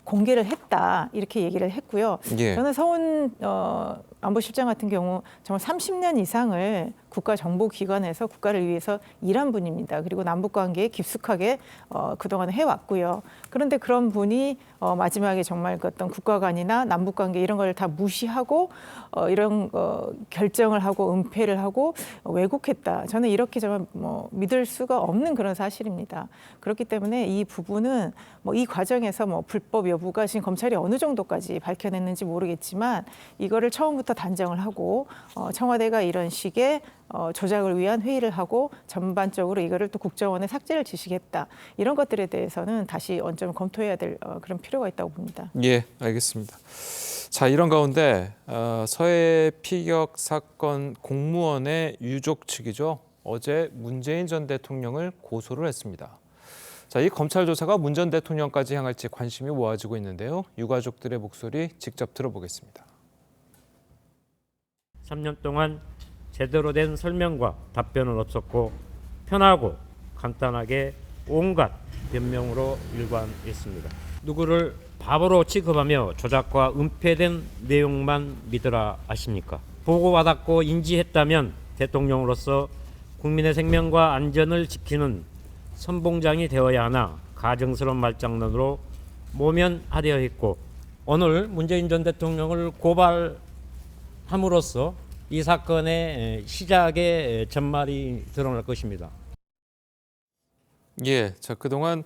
공개를 했다 이렇게 얘기를 했고요. 저는 서훈 안보실장 같은 경우 정말 30년 이상을 국가정보기관에서 국가를 위해서 일한 분입니다. 그리고 남북관계에 깊숙하게 그동안 해왔고요. 그런데 그런 분이 마지막에 정말 그 어떤 국가관이나 남북관계 이런 걸 다 무시하고 이런 결정을 하고 은폐를 하고 왜곡했다. 저는 이렇게 정말 뭐 믿을 수가 없는 그런 사실입니다. 그렇기 때문에 이 부분은 뭐 이 과정에서 뭐 불법 여부가 지금 검찰이 어느 정도까지 밝혀냈는지 모르겠지만 이거를 처음부터 단정을 하고 청와대가 이런 식의 조작을 위한 회의를 하고 전반적으로 이거를 또 국정원에 삭제를 지시했다. 이런 것들에 대해서는 다시 원점을 검토해야 될 그런 필요가 있다고 봅니다.
예, 알겠습니다. 자, 이런 가운데 서해 피격 사건 공무원의 유족 측이죠. 어제 문재인 전 대통령을 고소를 했습니다. 자, 이 검찰 조사가 문 전 대통령까지 향할지 관심이 모아지고 있는데요. 유가족들의 목소리 직접 들어보겠습니다.
3년 동안 제대로 된 설명과 답변은 없었고 편하고 간단하게 온갖 변명으로 일관했습니다. 누구를 바보로 취급하며 조작과 은폐된 내용만 믿으라 하십니까? 보고받았고 인지했다면 대통령으로서 국민의 생명과 안전을 지키는 선봉장이 되어야 하나 가증스러운 말장난으로 모면하려 했고 오늘 문재인 전 대통령을 고발함으로써 이 사건의 시작의 전말이 드러날 것입니다.
예, 자 그동안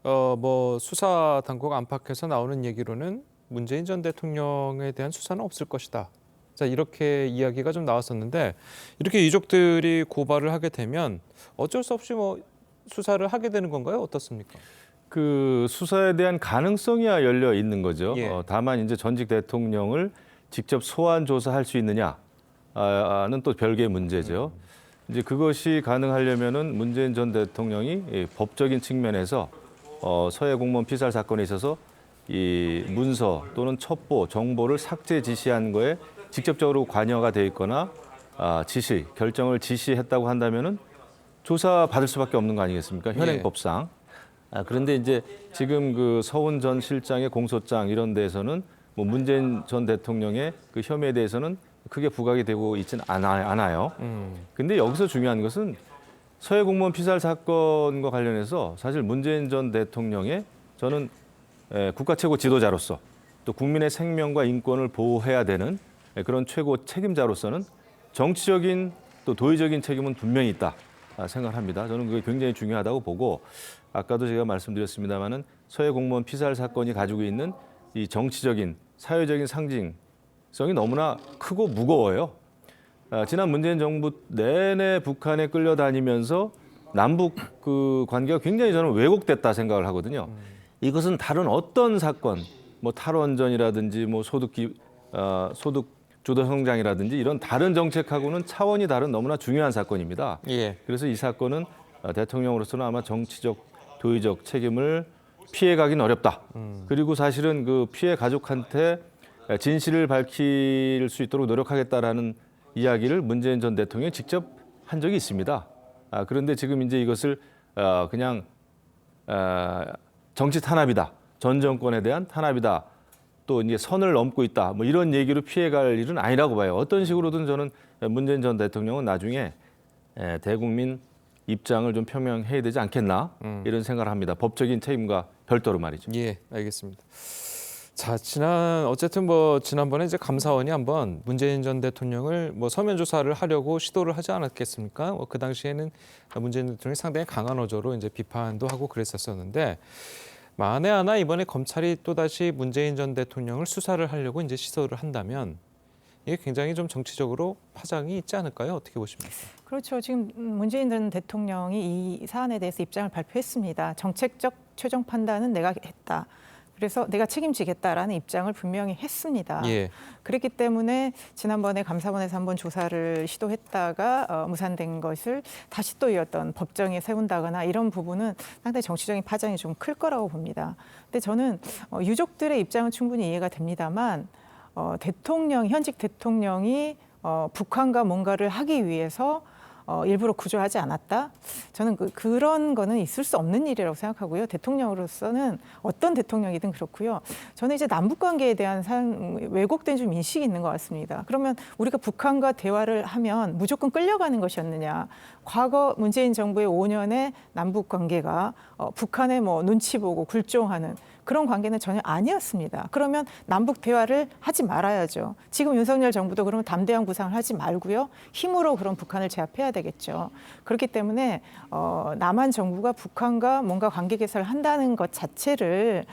뭐 수사 당국 안팎에서 나오는 얘기로는 문재인 전 대통령에 대한 수사는 없을 것이다. 자 이렇게 이야기가 좀 나왔었는데 이렇게 유족들이 고발을 하게 되면 어쩔 수 없이 뭐 수사를 하게 되는 건가요? 어떻습니까?
그 수사에 대한 가능성이야 열려 있는 거죠. 다만 이제 전직 대통령을 직접 소환 조사할 수 있느냐는 또 별개의 문제죠. 이제 그것이 가능하려면은 문재인 전 대통령이 법적인 측면에서 서해 공무원 피살 사건에 있어서 이 문서 또는 첩보, 정보를 삭제 지시한 거에 직접적으로 관여가 돼 있거나 결정을 지시했다고 한다면은 조사 받을 수밖에 없는 거 아니겠습니까? 현행법상. 그런데 이제 지금 그 서훈 전 실장의 공소장 이런 데에서는 뭐 문재인 전 대통령의 그 혐의에 대해서는 크게 부각이 되고 있지는 않아요. 근데 여기서 중요한 것은 서해 공무원 피살 사건과 관련해서 사실 문재인 전 대통령의 저는 국가 최고 지도자로서 또 국민의 생명과 인권을 보호해야 되는 그런 최고 책임자로서는 정치적인 또 도의적인 책임은 분명히 있다 생각합니다. 저는 그게 굉장히 중요하다고 보고 아까도 제가 말씀드렸습니다마는 서해 공무원 피살 사건이 가지고 있는 이 정치적인 사회적인 상징성이 너무나 크고 무거워요. 지난 문재인 정부 내내 북한에 끌려다니면서 남북 그 관계가 굉장히 저는 왜곡됐다 생각을 하거든요. 이것은 다른 어떤 사건, 뭐 탈원전이라든지 뭐 소득 주도 성장이라든지 이런 다른 정책하고는 차원이 다른 너무나 중요한 사건입니다.
예.
그래서 이 사건은 대통령으로서는 아마 정치적, 도의적 책임을 피해가긴 어렵다. 그리고 사실은 그 피해 가족한테 진실을 밝힐 수 있도록 노력하겠다라는 이야기를 문재인 전 대통령이 직접 한 적이 있습니다. 그런데 지금 이제 이것을 그냥 정치 탄압이다, 전 정권에 대한 탄압이다, 또 이제 선을 넘고 있다, 뭐 이런 얘기로 피해갈 일은 아니라고 봐요. 어떤 식으로든 저는 문재인 전 대통령은 나중에 대국민 입장을 좀 표명해야 되지 않겠나 이런 생각을 합니다. 법적인 책임과 별도로 말이죠.
예, 알겠습니다. 자, 어쨌든 지난번에 이제 감사원이 한번 문재인 전 대통령을 서면 조사를 하려고 시도를 하지 않았겠습니까? 그 당시에는 문재인 대통령이 상당히 강한 어조로 이제 비판도 하고 그랬었는데 만에 하나 이번에 검찰이 또다시 문재인 전 대통령을 수사를 하려고 이제 시도를 한다면 이게 굉장히 좀 정치적으로 파장이 있지 않을까요? 어떻게 보십니까?
그렇죠. 지금 문재인 전 대통령이 이 사안에 대해서 입장을 발표했습니다. 정책적 최종 판단은 내가 했다. 그래서 내가 책임지겠다라는 입장을 분명히 했습니다.
예.
그렇기 때문에 지난번에 감사원에서 한번 조사를 시도했다가 무산된 것을 다시 또 어떤 법정에 세운다거나 이런 부분은 상당히 정치적인 파장이 좀 클 거라고 봅니다. 근데 저는 유족들의 입장은 충분히 이해가 됩니다만 현직 대통령이 북한과 뭔가를 하기 위해서 일부러 구조하지 않았다? 저는 그런 거는 있을 수 없는 일이라고 생각하고요. 대통령으로서는 어떤 대통령이든 그렇고요. 저는 이제 남북관계에 대한 왜곡된 좀 인식이 있는 것 같습니다. 그러면 우리가 북한과 대화를 하면 무조건 끌려가는 것이었느냐. 과거 문재인 정부의 5년의 남북관계가 북한의 눈치 보고 굴종하는 그런 관계는 전혀 아니었습니다. 그러면 남북 대화를 하지 말아야죠. 지금 윤석열 정부도 그러면 담대한 구상을 하지 말고요. 힘으로 그런 북한을 제압해야 되겠죠. 그렇기 때문에 남한 정부가 북한과 뭔가 관계 개선을 한다는 것 자체를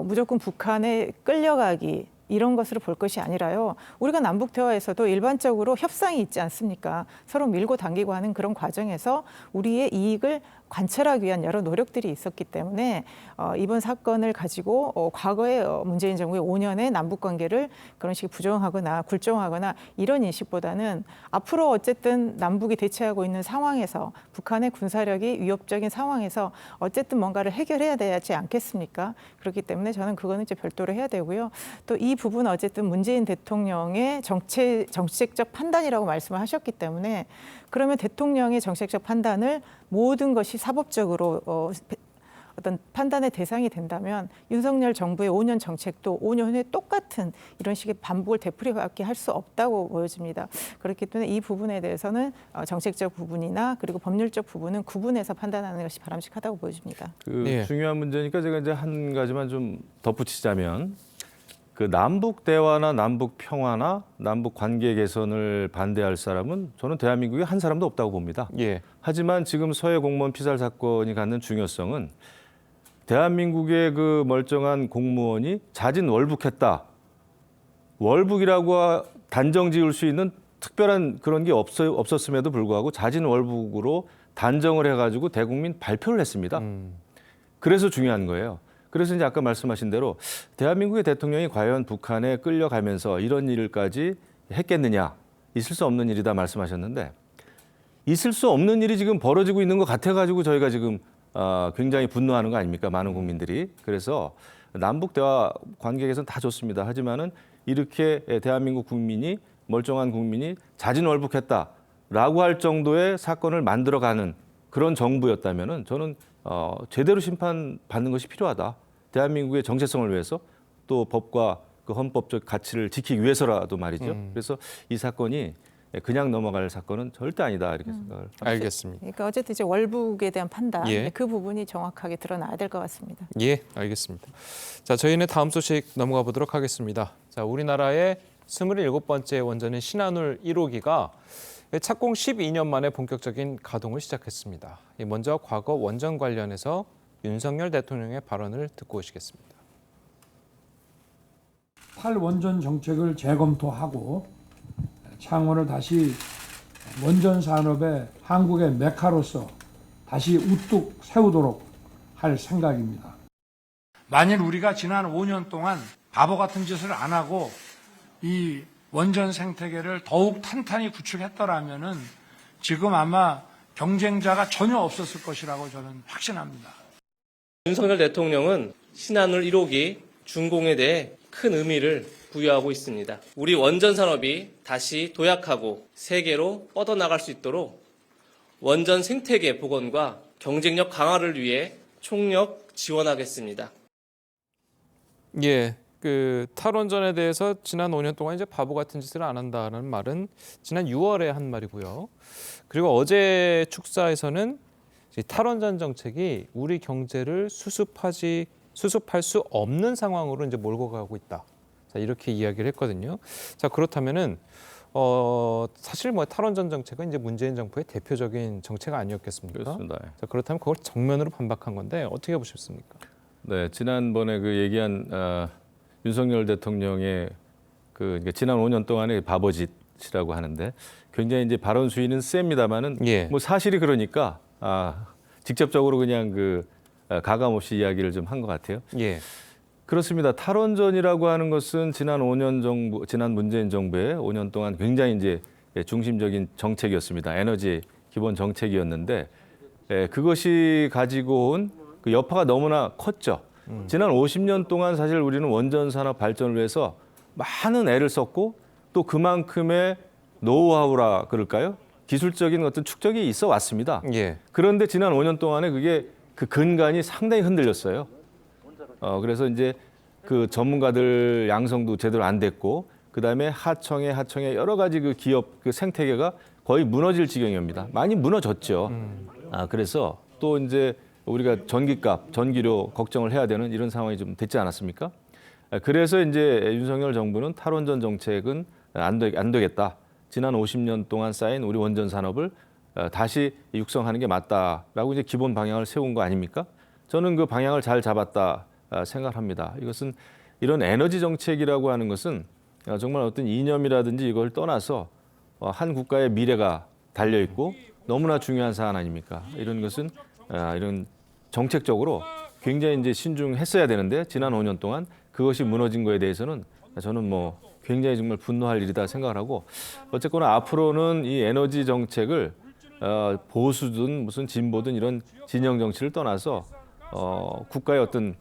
무조건 북한에 끌려가기 이런 것으로 볼 것이 아니라요. 우리가 남북 대화에서도 일반적으로 협상이 있지 않습니까? 서로 밀고 당기고 하는 그런 과정에서 우리의 이익을 관철하기 위한 여러 노력들이 있었기 때문에 이번 사건을 가지고 과거에 문재인 정부의 5년의 남북관계를 그런 식으로 부정하거나 굴종하거나 이런 인식보다는 앞으로 어쨌든 남북이 대치하고 있는 상황에서 북한의 군사력이 위협적인 상황에서 어쨌든 뭔가를 해결해야 되지 않겠습니까? 그렇기 때문에 저는 그거는 이제 별도로 해야 되고요. 또 이 부분은 어쨌든 문재인 대통령의 정책적 판단이라고 말씀을 하셨기 때문에 그러면 대통령의 정책적 판단을 모든 것이 사법적으로 어떤 판단의 대상이 된다면 윤석열 정부의 5년 정책도 5년 후에 똑같은 이런 식의 반복을 되풀이밖에 할 수 없다고 보여집니다. 그렇기 때문에 이 부분에 대해서는 정책적 부분이나 그리고 법률적 부분은 구분해서 판단하는 것이 바람직하다고 보여집니다.
중요한 문제니까 제가 이제 한 가지만 좀 덧붙이자면 그 남북 대화나 남북 평화나 남북 관계 개선을 반대할 사람은 저는 대한민국에 한 사람도 없다고 봅니다.
예.
하지만 지금 서해 공무원 피살 사건이 갖는 중요성은 대한민국의 그 멀쩡한 공무원이 자진월북했다. 월북이라고 단정 지을 수 있는 특별한 그런 게 없었음에도 불구하고 자진월북으로 단정을 해가지고 대국민 발표를 했습니다. 그래서 중요한 거예요. 그래서 이제 아까 말씀하신 대로 대한민국의 대통령이 과연 북한에 끌려가면서 이런 일까지 했겠느냐. 있을 수 없는 일이다 말씀하셨는데 있을 수 없는 일이 지금 벌어지고 있는 것 같아가지고 저희가 지금 굉장히 분노하는 거 아닙니까? 많은 국민들이. 그래서 남북 대화 관계 개선 다 좋습니다. 하지만은 이렇게 대한민국 국민이 멀쩡한 국민이 자진월북했다라고 할 정도의 사건을 만들어가는 그런 정부였다면은 저는 제대로 심판받는 것이 필요하다. 대한민국의 정체성을 위해서 또 법과 그 헌법적 가치를 지키기 위해서라도 말이죠. 그래서 이 사건이 그냥 넘어갈 사건은 절대 아니다 이렇게 생각을 합니다.
알겠습니다.
그러니까 어쨌든 이제 월북에 대한 판단,
예.
그 부분이 정확하게 드러나야 될 것 같습니다.
예, 알겠습니다. 자, 저희는 다음 소식 넘어가 보도록 하겠습니다. 자, 우리나라의 27번째 원전인 신한울 1호기가 착공 12년 만에 본격적인 가동을 시작했습니다. 먼저 과거 원전 관련해서 윤석열 대통령의 발언을 듣고 오시겠습니다.
탈원전 정책을 재검토하고 창원을 다시 원전 산업의 한국의 메카로서 다시 우뚝 세우도록 할 생각입니다. 만일 우리가 지난 5년 동안 바보 같은 짓을 안 하고 이 원전 생태계를 더욱 탄탄히 구축했더라면은 지금 아마 경쟁자가 전혀 없었을 것이라고 저는 확신합니다.
윤석열 대통령은 신한울 1호기 준공에 대해 큰 의미를 부여하고 있습니다. 우리 원전 산업이 다시 도약하고 세계로 뻗어나갈 수 있도록 원전 생태계 복원과 경쟁력 강화를 위해 총력 지원하겠습니다.
예, 그 탈원전에 대해서 지난 5년 동안 이제 바보 같은 짓을 안 한다는 말은 지난 6월에 한 말이고요. 그리고 어제 축사에서는 탈원전 정책이 우리 경제를 수습할 수 없는 상황으로 이제 몰고 가고 있다. 자, 이렇게 이야기를 했거든요. 자, 그렇다면은 사실 뭐 탈원전 정책은 이제 문재인 정부의 대표적인 정책 아니었겠습니까?
그렇습니다.
자, 그렇다면 그걸 정면으로 반박한 건데 어떻게 보셨습니까?
네, 지난번에 그 얘기한 윤석열 대통령의 그 지난 5년 동안의 바보짓이라고 하는데 굉장히 이제 발언 수위는 셉니다만은 뭐 사실이 그러니까 직접적으로 그냥 그 가감 없이 이야기를 좀 한 것 같아요.
예.
그렇습니다. 탈원전이라고 하는 것은 지난 문재인 정부의 5년 동안 굉장히 이제 중심적인 정책이었습니다. 에너지 기본 정책이었는데 그것이 가지고 온 그 여파가 너무나 컸죠. 지난 50년 동안 사실 우리는 원전 산업 발전을 위해서 많은 애를 썼고 또 그만큼의 노하우라 그럴까요? 기술적인 어떤 축적이 있어 왔습니다.
예.
그런데 지난 5년 동안에 그게 그 근간이 상당히 흔들렸어요. 그래서 이제 그 전문가들 양성도 제대로 안 됐고, 그 다음에 하청에 여러 가지 그 기업 그 생태계가 거의 무너질 지경입니다. 많이 무너졌죠. 그래서 또 이제 우리가 전기값, 전기료 걱정을 해야 되는 이런 상황이 좀 됐지 않았습니까? 그래서 이제 윤석열 정부는 탈원전 정책은 안 되겠다. 지난 50년 동안 쌓인 우리 원전 산업을 다시 육성하는 게 맞다라고 이제 기본 방향을 세운 거 아닙니까? 저는 그 방향을 잘 잡았다 생각합니다. 이것은 이런 에너지 정책이라고 하는 것은 정말 어떤 이념이라든지 이걸 떠나서 한 국가의 미래가 달려 있고 너무나 중요한 사안 아닙니까? 이런 것은 이런 정책적으로 굉장히 이제 신중했어야 되는데 지난 5년 동안 그것이 무너진 거에 대해서는 저는 뭐 굉장히 정말 분노할 일이다 생각을 하고, 어쨌거나 앞으로는 이 에너지 정책을 보수든 무슨 진보든 이런 진영 정치를 떠나서 국가의 어떤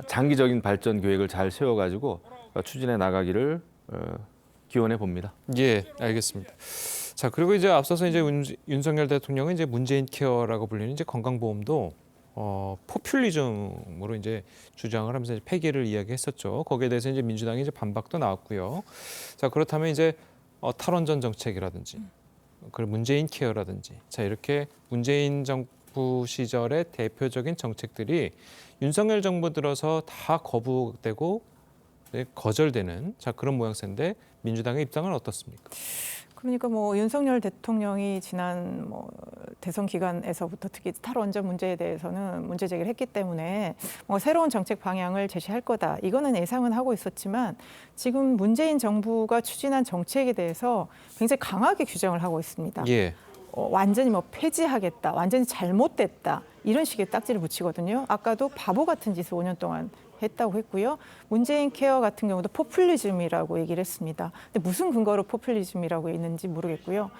장기적인 발전 계획을 잘 세워가지고 추진해 나가기를 기원해 봅니다.
예, 알겠습니다. 자, 그리고 이제 앞서서 이제 윤석열 대통령은 이제 문재인 케어라고 불리는 이제 건강보험도 포퓰리즘으로 이제 주장을 하면서 이제 폐기를 이야기했었죠. 거기에 대해서 이제 민주당이 이제 반박도 나왔고요. 자, 그렇다면 이제 탈원전 정책이라든지 그리고 문재인 케어라든지 자, 이렇게 문재인 정부 시절의 대표적인 정책들이 윤석열 정부 들어서 다 거부되고 거절되는 자, 그런 모양새인데 민주당의 입장은 어떻습니까?
그러니까 뭐 윤석열 대통령이 지난 뭐 대선 기간에서부터 특히 탈원전 문제에 대해서는 문제 제기를 했기 때문에 뭐 새로운 정책 방향을 제시할 거다. 이거는 예상은 하고 있었지만 지금 문재인 정부가 추진한 정책에 대해서 굉장히 강하게 규정을 하고 있습니다.
예.
완전히 뭐 폐지하겠다, 완전히 잘못됐다 이런 식의 딱지를 붙이거든요. 아까도 바보 같은 짓을 5년 동안 했다고 했고요. 문재인 케어 같은 경우도 포퓰리즘이라고 얘기를 했습니다. 근데 무슨 근거로 포퓰리즘이라고 있는지 모르겠고요.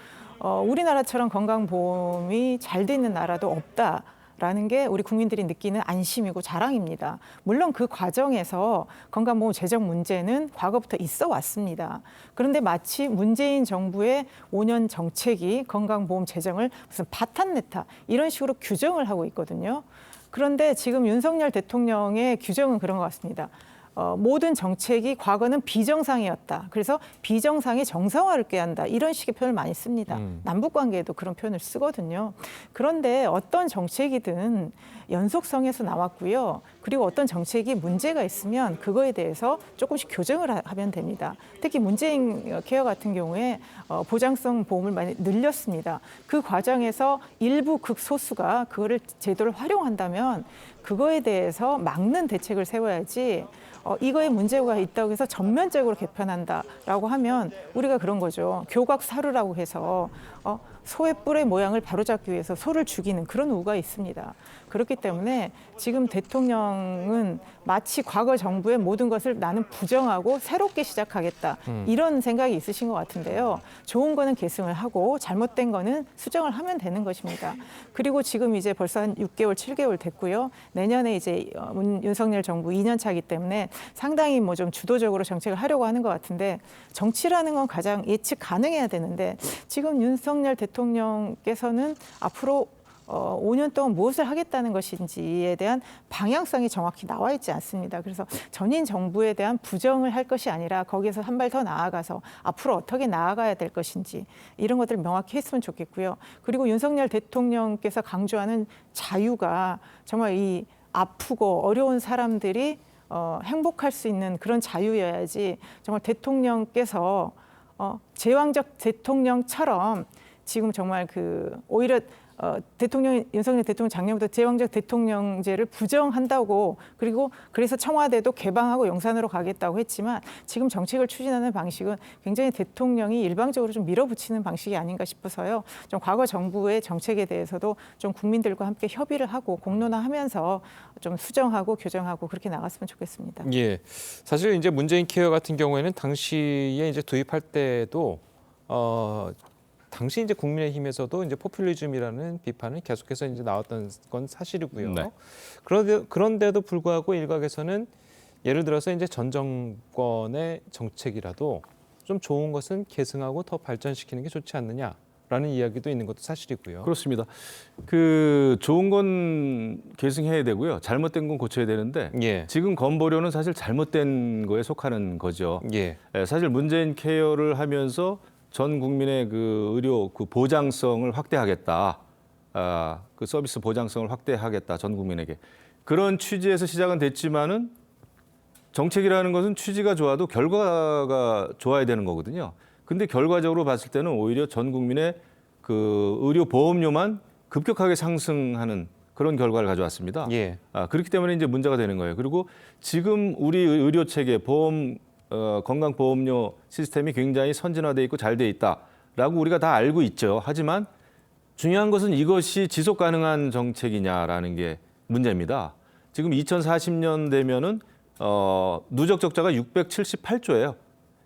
우리나라처럼 건강보험이 잘 돼 있는 나라도 없다라는 게 우리 국민들이 느끼는 안심이고 자랑입니다. 물론 그 과정에서 건강보험 재정 문제는 과거부터 있어 왔습니다. 그런데 마치 문재인 정부의 5년 정책이 건강보험 재정을 무슨 파탄내타 이런 식으로 규정을 하고 있거든요. 그런데 지금 윤석열 대통령의 규정은 그런 것 같습니다. 모든 정책이 과거는 비정상이었다. 그래서 비정상이 정상화를 꾀한다. 이런 식의 표현을 많이 씁니다. 남북 관계에도 그런 표현을 쓰거든요. 그런데 어떤 정책이든 연속성에서 나왔고요. 그리고 어떤 정책이 문제가 있으면 그거에 대해서 조금씩 교정을 하면 됩니다. 특히 문재인 케어 같은 경우에 보장성 보험을 많이 늘렸습니다. 그 과정에서 일부 극소수가 그거를 제도를 활용한다면 그거에 대해서 막는 대책을 세워야지 이거에 문제가 있다고 해서 전면적으로 개편한다라고 하면 우리가 그런 거죠. 교각사루라고 해서 소의 뿔의 모양을 바로잡기 위해서 소를 죽이는 그런 우가 있습니다. 그렇기 때문에 지금 대통령은 마치 과거 정부의 모든 것을 나는 부정하고 새롭게 시작하겠다. 이런 생각이 있으신 것 같은데요. 좋은 거는 계승을 하고 잘못된 거는 수정을 하면 되는 것입니다. 그리고 지금 이제 벌써 한 6개월, 7개월 됐고요. 내년에 이제 윤석열 정부 2년 차이기 때문에 상당히 뭐 좀 주도적으로 정책을 하려고 하는 것 같은데 정치라는 건 가장 예측 가능해야 되는데 지금 윤석열 대통령께서는 앞으로 5년 동안 무엇을 하겠다는 것인지에 대한 방향성이 정확히 나와 있지 않습니다. 그래서 전임 정부에 대한 부정을 할 것이 아니라 거기에서 한 발 더 나아가서 앞으로 어떻게 나아가야 될 것인지 이런 것들을 명확히 했으면 좋겠고요. 그리고 윤석열 대통령께서 강조하는 자유가 정말 이 아프고 어려운 사람들이 행복할 수 있는 그런 자유여야지 정말 대통령께서 제왕적 대통령처럼 지금 정말 오히려 윤석열 대통령 작년부터 제왕적 대통령제를 부정한다고 그리고 그래서 청와대도 개방하고 용산으로 가겠다고 했지만 지금 정책을 추진하는 방식은 굉장히 대통령이 일방적으로 좀 밀어붙이는 방식이 아닌가 싶어서요. 좀 과거 정부의 정책에 대해서도 좀 국민들과 함께 협의를 하고 공론화하면서 좀 수정하고 교정하고 그렇게 나갔으면 좋겠습니다.
예, 사실 이제 문재인 케어 같은 경우에는 당시에 이제 도입할 때도 당시 이제 국민의힘에서도 이제 포퓰리즘이라는 비판은 계속해서 이제 나왔던 건 사실이고요.
네.
그런데도 불구하고 일각에서는 예를 들어서 이제 전 정권의 정책이라도 좀 좋은 것은 계승하고 더 발전시키는 게 좋지 않느냐라는 이야기도 있는 것도 사실이고요.
그렇습니다. 좋은 건 계승해야 되고요. 잘못된 건 고쳐야 되는데 지금 건보료는 사실 잘못된 거에 속하는 거죠. 사실 문재인 케어를 하면서 전 국민의 의료 보장성을 확대하겠다. 서비스 보장성을 확대하겠다. 전 국민에게. 그런 취지에서 시작은 됐지만은 정책이라는 것은 취지가 좋아도 결과가 좋아야 되는 거거든요. 근데 결과적으로 봤을 때는 오히려 전 국민의 의료 보험료만 급격하게 상승하는 그런 결과를 가져왔습니다. 그렇기 때문에 이제 문제가 되는 거예요. 그리고 지금 우리 의료 체계 건강보험료 시스템이 굉장히 선진화돼 있고 잘 돼 있다라고 우리가 다 알고 있죠. 하지만 중요한 것은 이것이 지속 가능한 정책이냐라는 게 문제입니다. 지금 2040년 되면은 누적 적자가 678조예요.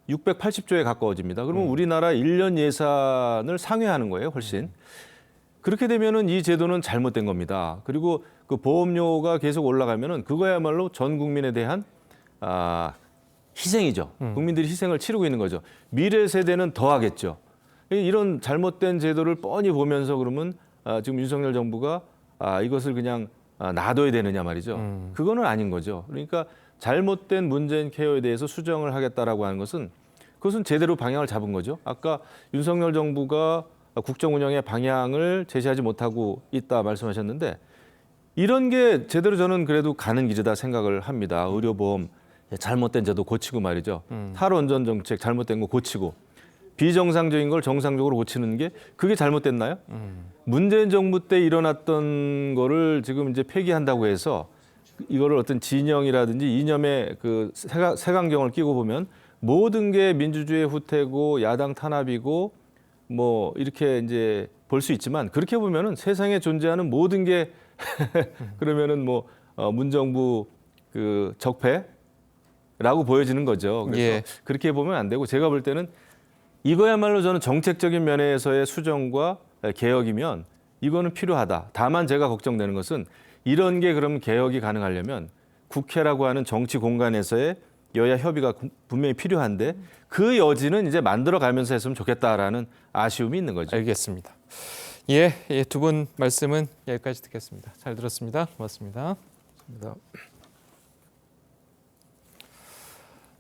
680조에 가까워집니다. 그러면 우리나라 1년 예산을 상회하는 거예요, 훨씬. 그렇게 되면은 이 제도는 잘못된 겁니다. 그리고 그 보험료가 계속 올라가면은 그거야말로 전 국민에 대한 희생이죠. 국민들이 희생을 치르고 있는 거죠. 미래 세대는 더 하겠죠. 이런 잘못된 제도를 뻔히 보면서 그러면 지금 윤석열 정부가 이것을 그냥 놔둬야 되느냐 말이죠. 그거는 아닌 거죠. 그러니까 잘못된 문재인 케어에 대해서 수정을 하겠다라고 하는 것은 그것은 제대로 방향을 잡은 거죠. 아까 윤석열 정부가 국정 운영의 방향을 제시하지 못하고 있다 말씀하셨는데 이런 게 제대로 저는 그래도 가는 길이다 생각을 합니다. 의료보험 잘못된 제도 고치고 말이죠. 탈원전 정책 잘못된 거 고치고 비정상적인 걸 정상적으로 고치는 게 그게 잘못됐나요? 문재인 정부 때 일어났던 거를 지금 이제 폐기한다고 해서 이거를 어떤 진영이라든지 이념의 색안경을 끼고 보면 모든 게 민주주의의 후퇴고 야당 탄압이고 뭐 이렇게 이제 볼 수 있지만 그렇게 보면은 세상에 존재하는 모든 게 그러면은 문정부 적폐라고 보여지는 거죠. 그래서 그렇게 보면 안 되고 제가 볼 때는 이거야말로 저는 정책적인 면에서의 수정과 개혁이면 이거는 필요하다. 다만 제가 걱정되는 것은 이런 게 그럼 개혁이 가능하려면 국회라고 하는 정치 공간에서의 여야 협의가 분명히 필요한데 그 여지는 이제 만들어가면서 했으면 좋겠다라는 아쉬움이 있는 거죠.
알겠습니다. 두 분 말씀은 여기까지 듣겠습니다. 잘 들었습니다. 고맙습니다.
감사합니다.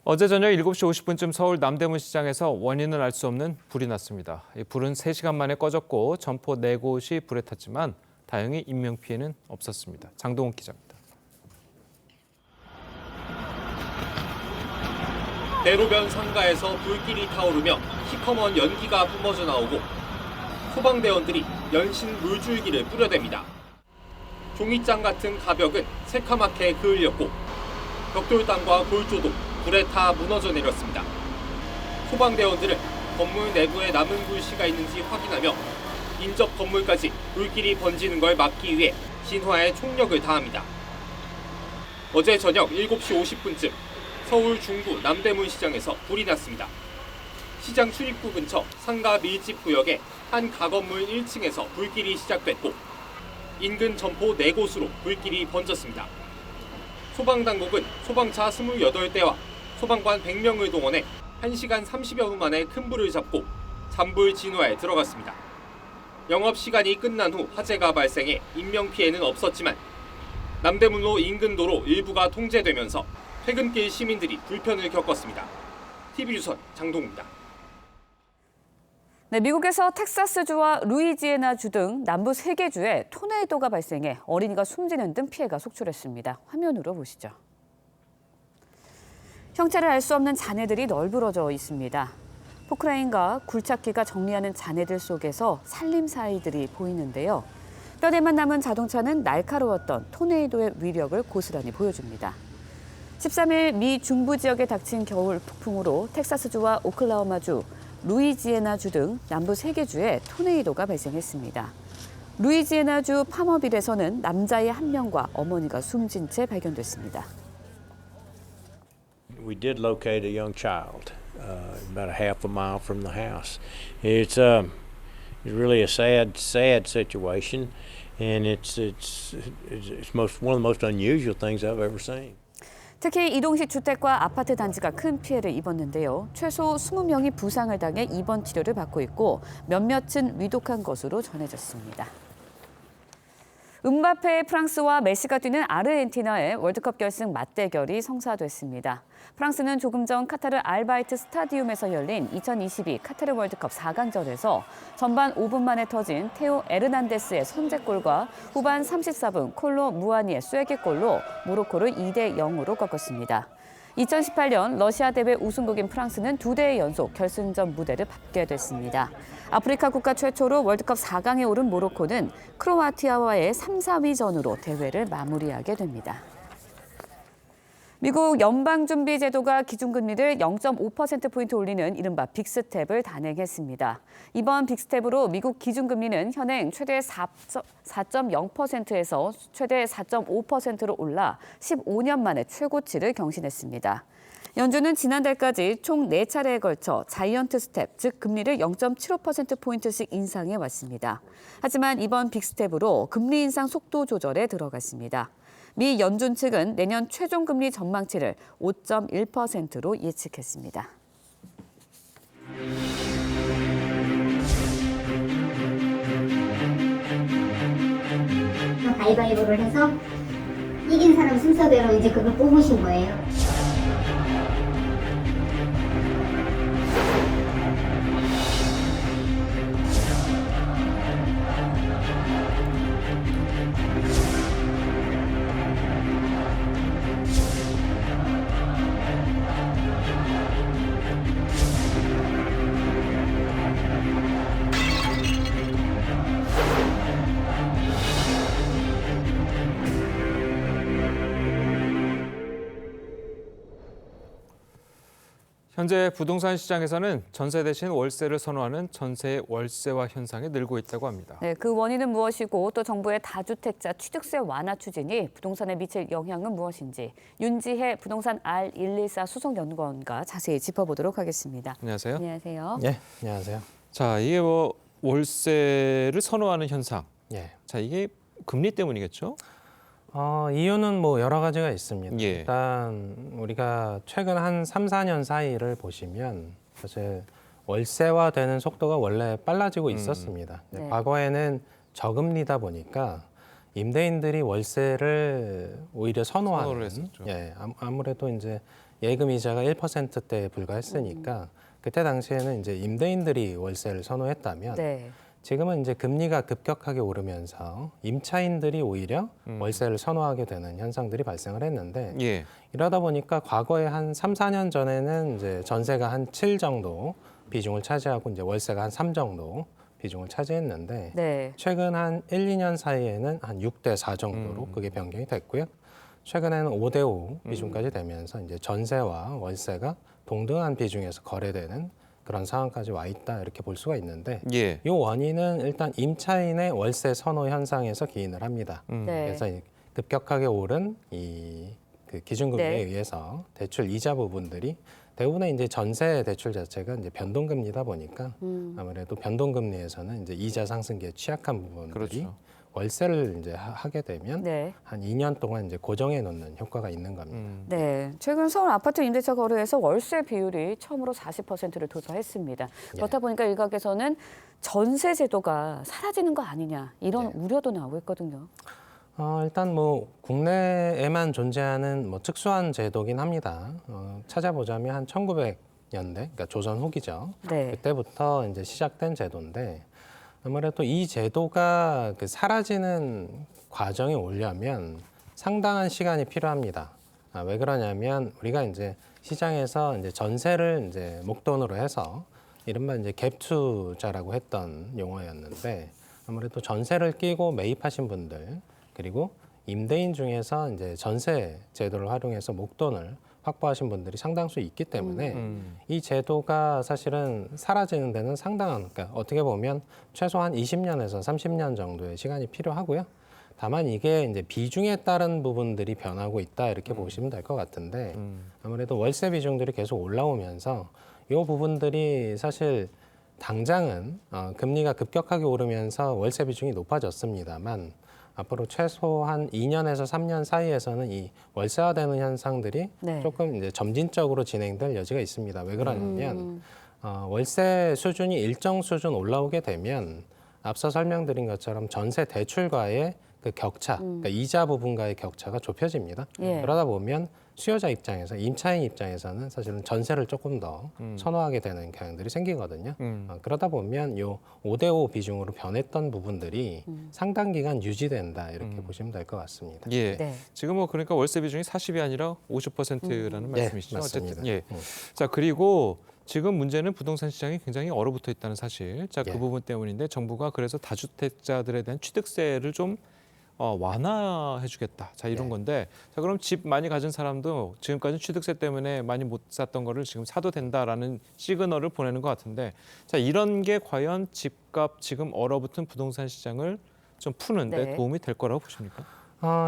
어제 저녁 7시 50분쯤 서울 남대문 시장에서 원인을 알 수 없는 불이 났습니다. 이 불은 3시간 만에 꺼졌고 점포 4곳이 불에 탔지만 다행히 인명피해는 없었습니다. 장동훈 기자입니다.
대로변 상가에서 불길이 타오르며 시커먼 연기가 뿜어져 나오고 소방대원들이 연신 물줄기를 뿌려댑니다. 종이장 같은 가벽은 새카맣게 그을렸고 벽돌담과 골조도 불에 타 무너져 내렸습니다. 소방대원들은 건물 내부에 남은 불씨가 있는지 확인하며 인접 건물까지 불길이 번지는 걸 막기 위해 진화에 총력을 다합니다. 어제 저녁 7시 50분쯤 서울 중구 남대문 시장에서 불이 났습니다. 시장 출입구 근처 상가 밀집 구역의 한 가건물 1층에서 불길이 시작됐고 인근 점포 4곳으로 불길이 번졌습니다. 소방당국은 소방차 28대와 소방관 100명을 동원해 1시간 30여 분 만에 큰 불을 잡고 잔불 진화에 들어갔습니다. 영업시간이 끝난 후 화재가 발생해 인명피해는 없었지만 남대문로 인근 도로 일부가 통제되면서 퇴근길 시민들이 불편을 겪었습니다. TV조선 장동우입니다.
네, 미국에서 텍사스주와 루이지애나주 등 남부 3개 주에 토네이도가 발생해 어린이가 숨지는 등 피해가 속출했습니다. 화면으로 보시죠. 형체를 알 수 없는 잔해들이 널브러져 있습니다. 포크레인과 굴착기가 정리하는 잔해들 속에서 살림살이들이 보이는데요. 뼈대만 남은 자동차는 날카로웠던 토네이도의 위력을 고스란히 보여줍니다. 13일 미 중부 지역에 닥친 겨울 폭풍으로 텍사스주와 오클라호마주, 루이지애나주 등 남부 3개 주에 토네이도가 발생했습니다. 루이지애나주 파머빌에서는 남자의 1명과 어머니가 숨진 채 발견됐습니다.
We did locate a young child about a half a mile from the house. It's really a sad situation, and it's one of the most unusual things I've ever seen.
특히 이동식 주택과 아파트 단지가 큰 피해를 입었는데요. 최소 20명이 부상을 당해 입원 치료를 받고 있고 몇몇은 위독한 것으로 전해졌습니다. 음바페의 프랑스와 메시가 뛰는 아르헨티나의 월드컵 결승 맞대결이 성사됐습니다. 프랑스는 조금 전 카타르 알바이트 스타디움에서 열린 2022 카타르 월드컵 4강전에서 전반 5분 만에 터진 테오 에르난데스의 선제골과 후반 34분 콜로 무아니의 쐐기골로 모로코를 2대0으로 꺾었습니다. 2018년 러시아 대회 우승국인 프랑스는 2대회 연속 결승전 무대를 밟게 됐습니다. 아프리카 국가 최초로 월드컵 4강에 오른 모로코는 크로아티아와의 3, 4위전으로 대회를 마무리하게 됩니다. 미국 연방준비제도가 기준금리를 0.5%포인트 올리는 이른바 빅스텝을 단행했습니다. 이번 빅스텝으로 미국 기준금리는 현행 최대 4.0%에서 최대 4.5%로 올라 15년 만에 최고치를 경신했습니다. 연준은 지난달까지 총 4차례에 걸쳐 자이언트 스텝, 즉 금리를 0.75%포인트씩 인상해 왔습니다. 하지만 이번 빅스텝으로 금리 인상 속도 조절에 들어갔습니다. 미 연준 측은 내년 최종 금리 전망치를 5.1%로 예측했습니다.
가위바위보를 해서 이긴 사람 순서대로 이제 그걸 뽑으신 거예요.
현재 부동산 시장에서는 전세 대신 월세를 선호하는 전세의 월세화 현상이 늘고 있다고 합니다.
네, 그 원인은 무엇이고 또 정부의 다주택자 취득세 완화 추진이 부동산에 미칠 영향은 무엇인지 윤지혜 부동산 R114 수석연구원과 자세히 짚어보도록 하겠습니다.
안녕하세요.
안녕하세요.
네, 안녕하세요.
자, 이게 월세를 선호하는 현상. 자, 이게 금리 때문이겠죠?
이유는 여러 가지가 있습니다.
예.
일단 우리가 최근 한 3, 4년 사이를 보시면 사실 월세화되는 속도가 원래 빨라지고 있었습니다.
네.
과거에는 저금리다 보니까 임대인들이 월세를 오히려 선호하는,
선호를 했었죠.
아무래도 이제 예금 이자가 1%대에 불과했으니까 그때 당시에는 이제 임대인들이 월세를 선호했다면
네.
지금은 이제 금리가 급격하게 오르면서 임차인들이 오히려 월세를 선호하게 되는 현상들이 발생을 했는데
예.
이러다 보니까 과거에 한 3, 4년 전에는 이제 전세가 한 7 정도 비중을 차지하고 이제 월세가 한 3 정도 비중을 차지했는데
네.
최근 한 1, 2년 사이에는 한 6대 4 정도로 그게 변경이 됐고요. 최근에는 5대 5 비중까지 되면서 이제 전세와 월세가 동등한 비중에서 거래되는 그런 상황까지 와 있다 이렇게 볼 수가 있는데
예.
이 원인은 일단 임차인의 월세 선호 현상에서 기인을 합니다.
네.
그래서 급격하게 오른 그 기준금리에
네.
의해서 대출 이자 부분들이 대부분의 이제 전세 대출 자체가 이제 변동금리다 보니까 아무래도 변동금리에서는 이제 이자 상승기에 취약한 부분들이
그렇죠.
월세를 이제 하게 되면
네.
한 2년 동안 이제 고정해 놓는 효과가 있는 겁니다.
네, 최근 서울 아파트 임대차 거래에서 월세 비율이 처음으로 40%를 도달했습니다. 그렇다 보니까 일각에서는 전세 제도가 사라지는 거 아니냐 이런 우려도 나오고 있거든요.
일단 뭐 국내에만 존재하는 뭐 특수한 제도긴 합니다. 찾아보자면 한 1900년대, 그러니까 조선 후기죠.
네.
그때부터 이제 시작된 제도인데 아무래도 이 제도가 그 사라지는 과정에 오려면 상당한 시간이 필요합니다. 왜 그러냐면 우리가 이제 시장에서 이제 전세를 이제 목돈으로 해서 이른바 이제 갭 투자라고 했던 용어였는데 아무래도 전세를 끼고 매입하신 분들 그리고 임대인 중에서 이제 전세 제도를 활용해서 목돈을 확보하신 분들이 상당수 있기 때문에 이 제도가 사실은 사라지는 데는 상당한, 그러니까 어떻게 보면 최소한 20년에서 30년 정도의 시간이 필요하고요. 다만 이게 이제 비중에 따른 부분들이 변하고 있다 이렇게 보시면 될 것 같은데 아무래도 월세 비중들이 계속 올라오면서 이 부분들이 사실 당장은 금리가 급격하게 오르면서 월세 비중이 높아졌습니다만 앞으로 최소한 2년에서 3년 사이에서는 이 월세화되는 현상들이 조금 이제 점진적으로 진행될 여지가 있습니다. 왜 그러냐면 월세 수준이 일정 수준 올라오게 되면 앞서 설명드린 것처럼 전세 대출과의 그 격차, 그러니까 이자 부분과의 격차가 좁혀집니다. 그러다 보면 수요자 입장에서, 임차인 입장에서는 사실은 전세를 조금 더 선호하게 되는 경향들이 생기거든요. 그러다 보면 요 5대5 비중으로 변했던 부분들이 상당 기간 유지된다 이렇게 보시면 될 것 같습니다.
예. 네. 지금 뭐 그러니까 월세 비중이 40이 아니라 50%라는 말씀이시죠?
네, 맞습니다.
어쨌든. 예. 자, 그리고 지금 문제는 부동산 시장이 굉장히 얼어붙어 있다는 사실. 자, 그 부분 때문인데 정부가 그래서 다주택자들에 대한 취득세를 좀 완화해주겠다. 자, 이런 건데, 자, 그럼 집 많이 가진 사람도 지금까지 취득세 때문에 많이 못 샀던 거를 지금 사도 된다라는 시그널을 보내는 것 같은데, 자, 이런 게 과연 집값 지금 얼어붙은 부동산 시장을 좀 푸는데 도움이 될 거라고 보십니까?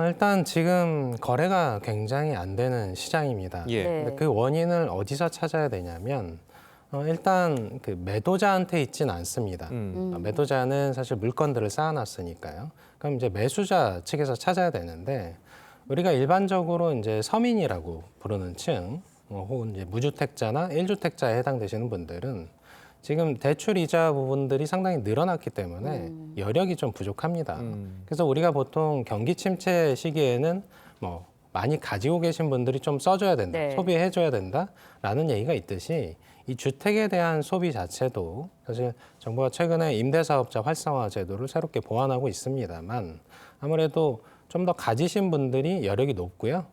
일단 지금 거래가 굉장히 안 되는 시장입니다. 근데 그 원인을 어디서 찾아야 되냐면 일단 그 매도자한테 있진 않습니다. 매도자는 사실 물건들을 쌓아놨으니까요. 그럼 이제 매수자 측에서 찾아야 되는데 우리가 일반적으로 이제 서민이라고 부르는 층, 혹은 이제 무주택자나 1주택자에 해당되시는 분들은 지금 대출 이자 부분들이 상당히 늘어났기 때문에 여력이 좀 부족합니다. 그래서 우리가 보통 경기 침체 시기에는 뭐 많이 가지고 계신 분들이 좀 써줘야 된다, 소비해줘야 된다라는 얘기가 있듯이 이 주택에 대한 소비 자체도 사실 정부가 최근에 임대사업자 활성화 제도를 새롭게 보완하고 있습니다만 아무래도 좀 더 가지신 분들이 여력이 높고요.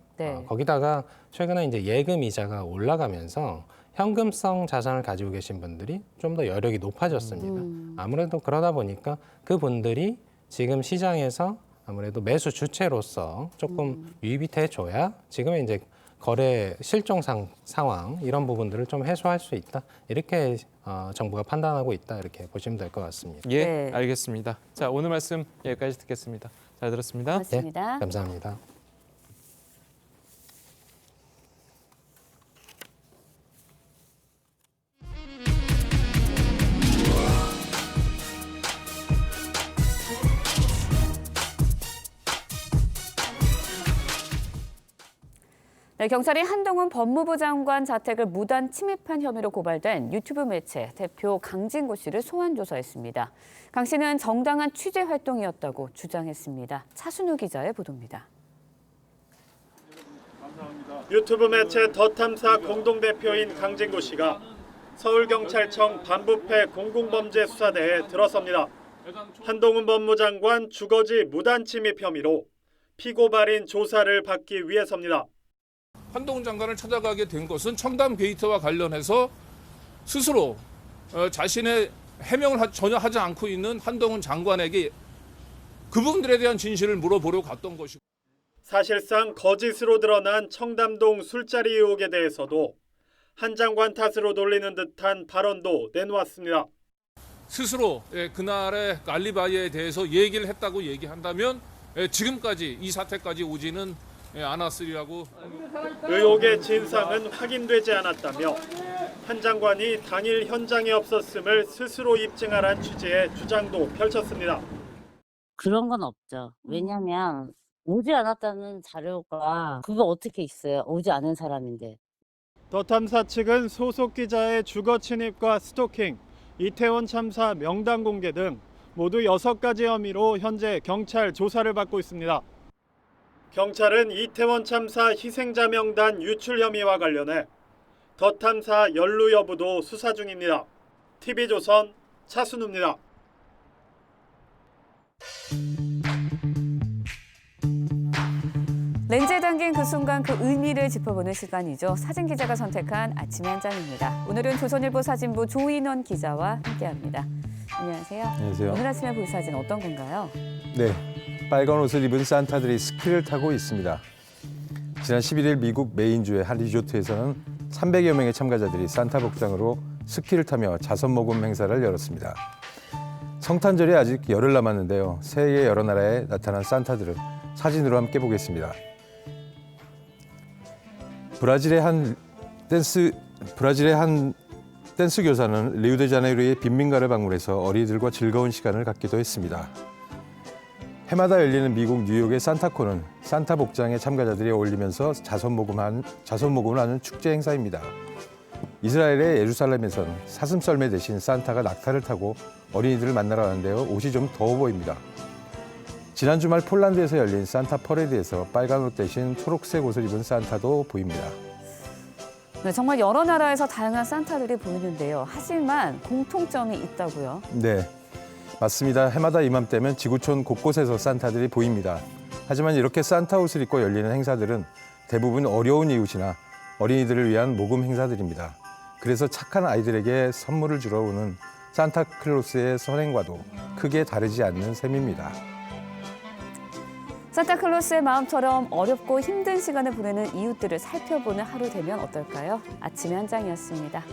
거기다가 최근에 이제 예금 이자가 올라가면서 현금성 자산을 가지고 계신 분들이 좀 더 여력이 높아졌습니다. 아무래도 그러다 보니까 그분들이 지금 시장에서 아무래도 매수 주체로서 조금 유입이 돼줘야 지금의 이제 거래 실종 상황 이런 부분들을 좀 해소할 수 있다. 이렇게 정부가 판단하고 있다. 이렇게 보시면 될 것 같습니다.
예, 알겠습니다. 자, 오늘 말씀 여기까지 듣겠습니다. 잘 들었습니다.
고맙습니다.
네, 감사합니다.
네, 경찰이 한동훈 법무부 장관 자택을 무단 침입한 혐의로 고발된 유튜브 매체 대표 강진구 씨를 소환 조사했습니다. 강 씨는 정당한 취재 활동이었다고 주장했습니다. 차순우 기자의 보도입니다.
유튜브 매체 더탐사 공동대표인 강진구 씨가 서울경찰청 반부패 공공범죄수사대에 들어섭니다. 한동훈 법무장관 주거지 무단 침입 혐의로 피고발인 조사를 받기 위해서입니다.
한동훈 장관을 찾아가게 된 것은 청담 게이트와 관련해서 스스로 자신의 해명을 전혀 하지 않고 있는 한동훈 장관에게 그 부분들에 대한 진실을 물어보려고 갔던 것이고,
사실상 거짓으로 드러난 청담동 술자리 의혹에 대해서도 한 장관 탓으로 돌리는 듯한 발언도 내놓았습니다.
스스로 그날의 알리바이에 대해서 얘기를 했다고 얘기한다면 지금까지 이 사태까지 오지는 않았으리라고.
의혹의 진상은 확인되지 않았다며 한 장관이 당일 현장에 없었음을 스스로 입증하란 취지의 주장도 펼쳤습니다.
그런 건 없죠. 왜냐하면 오지 않았다는 자료가 그거 어떻게 있어요? 오지 않은 사람인데.
더탐사 측은 소속 기자의 주거 침입과 스토킹, 이태원 참사 명단 공개 등 모두 6가지 혐의로 현재 경찰 조사를 받고 있습니다. 경찰은 이태원 참사 희생자 명단 유출 혐의와 관련해 더탐사 연루 여부도 수사 중입니다. TV조선 차순우입니다.
렌즈에 담긴 그 순간 그 의미를 짚어보는 시간이죠. 사진기자가 선택한 아침의 한 장입니다. 오늘은 조선일보 사진부 조인원 기자와 함께합니다. 안녕하세요.
안녕하세요.
오늘 아침에 볼 사진 어떤 건가요?
네, 빨간 옷을 입은 산타들이 스키를 타고 있습니다. 지난 11일 미국 메인주의 한 리조트에서는 300여 명의 참가자들이 산타 복장으로 스키를 타며 자선 모금 행사를 열었습니다. 성탄절이 아직 열흘 남았는데요. 세계 여러 나라에 나타난 산타들을 사진으로 함께 보겠습니다. 브라질의 한 댄스 교사는 리우데자네이루의 빈민가를 방문해서 어린이들과 즐거운 시간을 갖기도 했습니다. 해마다 열리는 미국 뉴욕의 산타콘은 산타 복장의 참가자들이 어울리면서 자선 모금을 하는 축제 행사입니다. 이스라엘의 예루살렘에선 사슴썰매 대신 산타가 낙타를 타고 어린이들을 만나러 가는데요. 옷이 좀 더워 보입니다. 지난 주말 폴란드에서 열린 산타 퍼레이드에서 빨간 옷 대신 초록색 옷을 입은 산타도 보입니다.
네, 정말 여러 나라에서 다양한 산타들이 보이는데요. 하지만 공통점이 있다고요?
네, 맞습니다. 해마다 이맘때면 지구촌 곳곳에서 산타들이 보입니다. 하지만 이렇게 산타 옷을 입고 열리는 행사들은 대부분 어려운 이웃이나 어린이들을 위한 모금 행사들입니다. 그래서 착한 아이들에게 선물을 주러 오는 산타클로스의 선행과도 크게 다르지 않는 셈입니다.
산타클로스의 마음처럼 어렵고 힘든 시간을 보내는 이웃들을 살펴보는 하루 되면 어떨까요? 아침의 한 장이었습니다.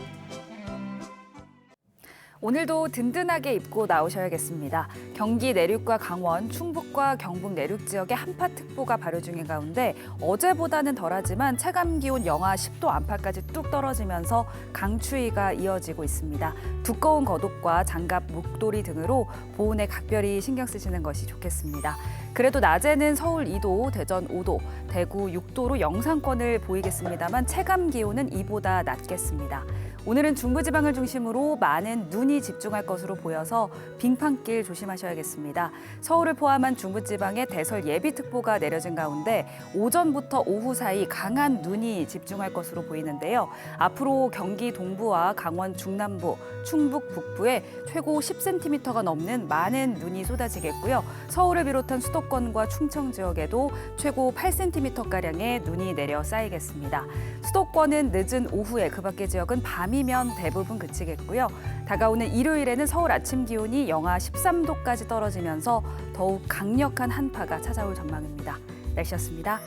오늘도 든든하게 입고 나오셔야겠습니다. 경기 내륙과 강원, 충북과 경북 내륙 지역에 한파특보가 발효 중인 가운데 어제보다는 덜하지만 체감기온 영하 10도 안팎까지 뚝 떨어지면서 강추위가 이어지고 있습니다. 두꺼운 겉옷과 장갑, 목도리 등으로 보온에 각별히 신경 쓰시는 것이 좋겠습니다. 그래도 낮에는 서울 2도, 대전 5도, 대구 6도로 영상권을 보이겠습니다만 체감기온은 이보다 낮겠습니다. 오늘은 중부지방을 중심으로 많은 눈이 집중할 것으로 보여서 빙판길 조심하셔야겠습니다. 서울을 포함한 중부지방에 대설 예비특보가 내려진 가운데 오전부터 오후 사이 강한 눈이 집중할 것으로 보이는데요. 앞으로 경기 동부와 강원 중남부, 충북 북부에 최고 10cm가 넘는 많은 눈이 쏟아지겠고요. 서울을 비롯한 수도권과 충청 지역에도 최고 8cm가량의 눈이 내려 쌓이겠습니다. 수도권은 늦은 오후에 그 밖의 지역은 밤이면 대부분 그치겠고요. 다가오는 일요일에는 서울 아침 기온이 영하 13도까지 떨어지면서 더욱 강력한 한파가 찾아올 전망입니다. 날씨였습니다.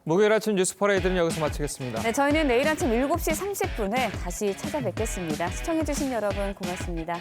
목요일 아침 뉴스 퍼레이드는 여기서 마치겠습니다.
네, 저희는 내일 아침 7시 30분에 다시 찾아뵙겠습니다. 시청해주신 여러분 고맙습니다.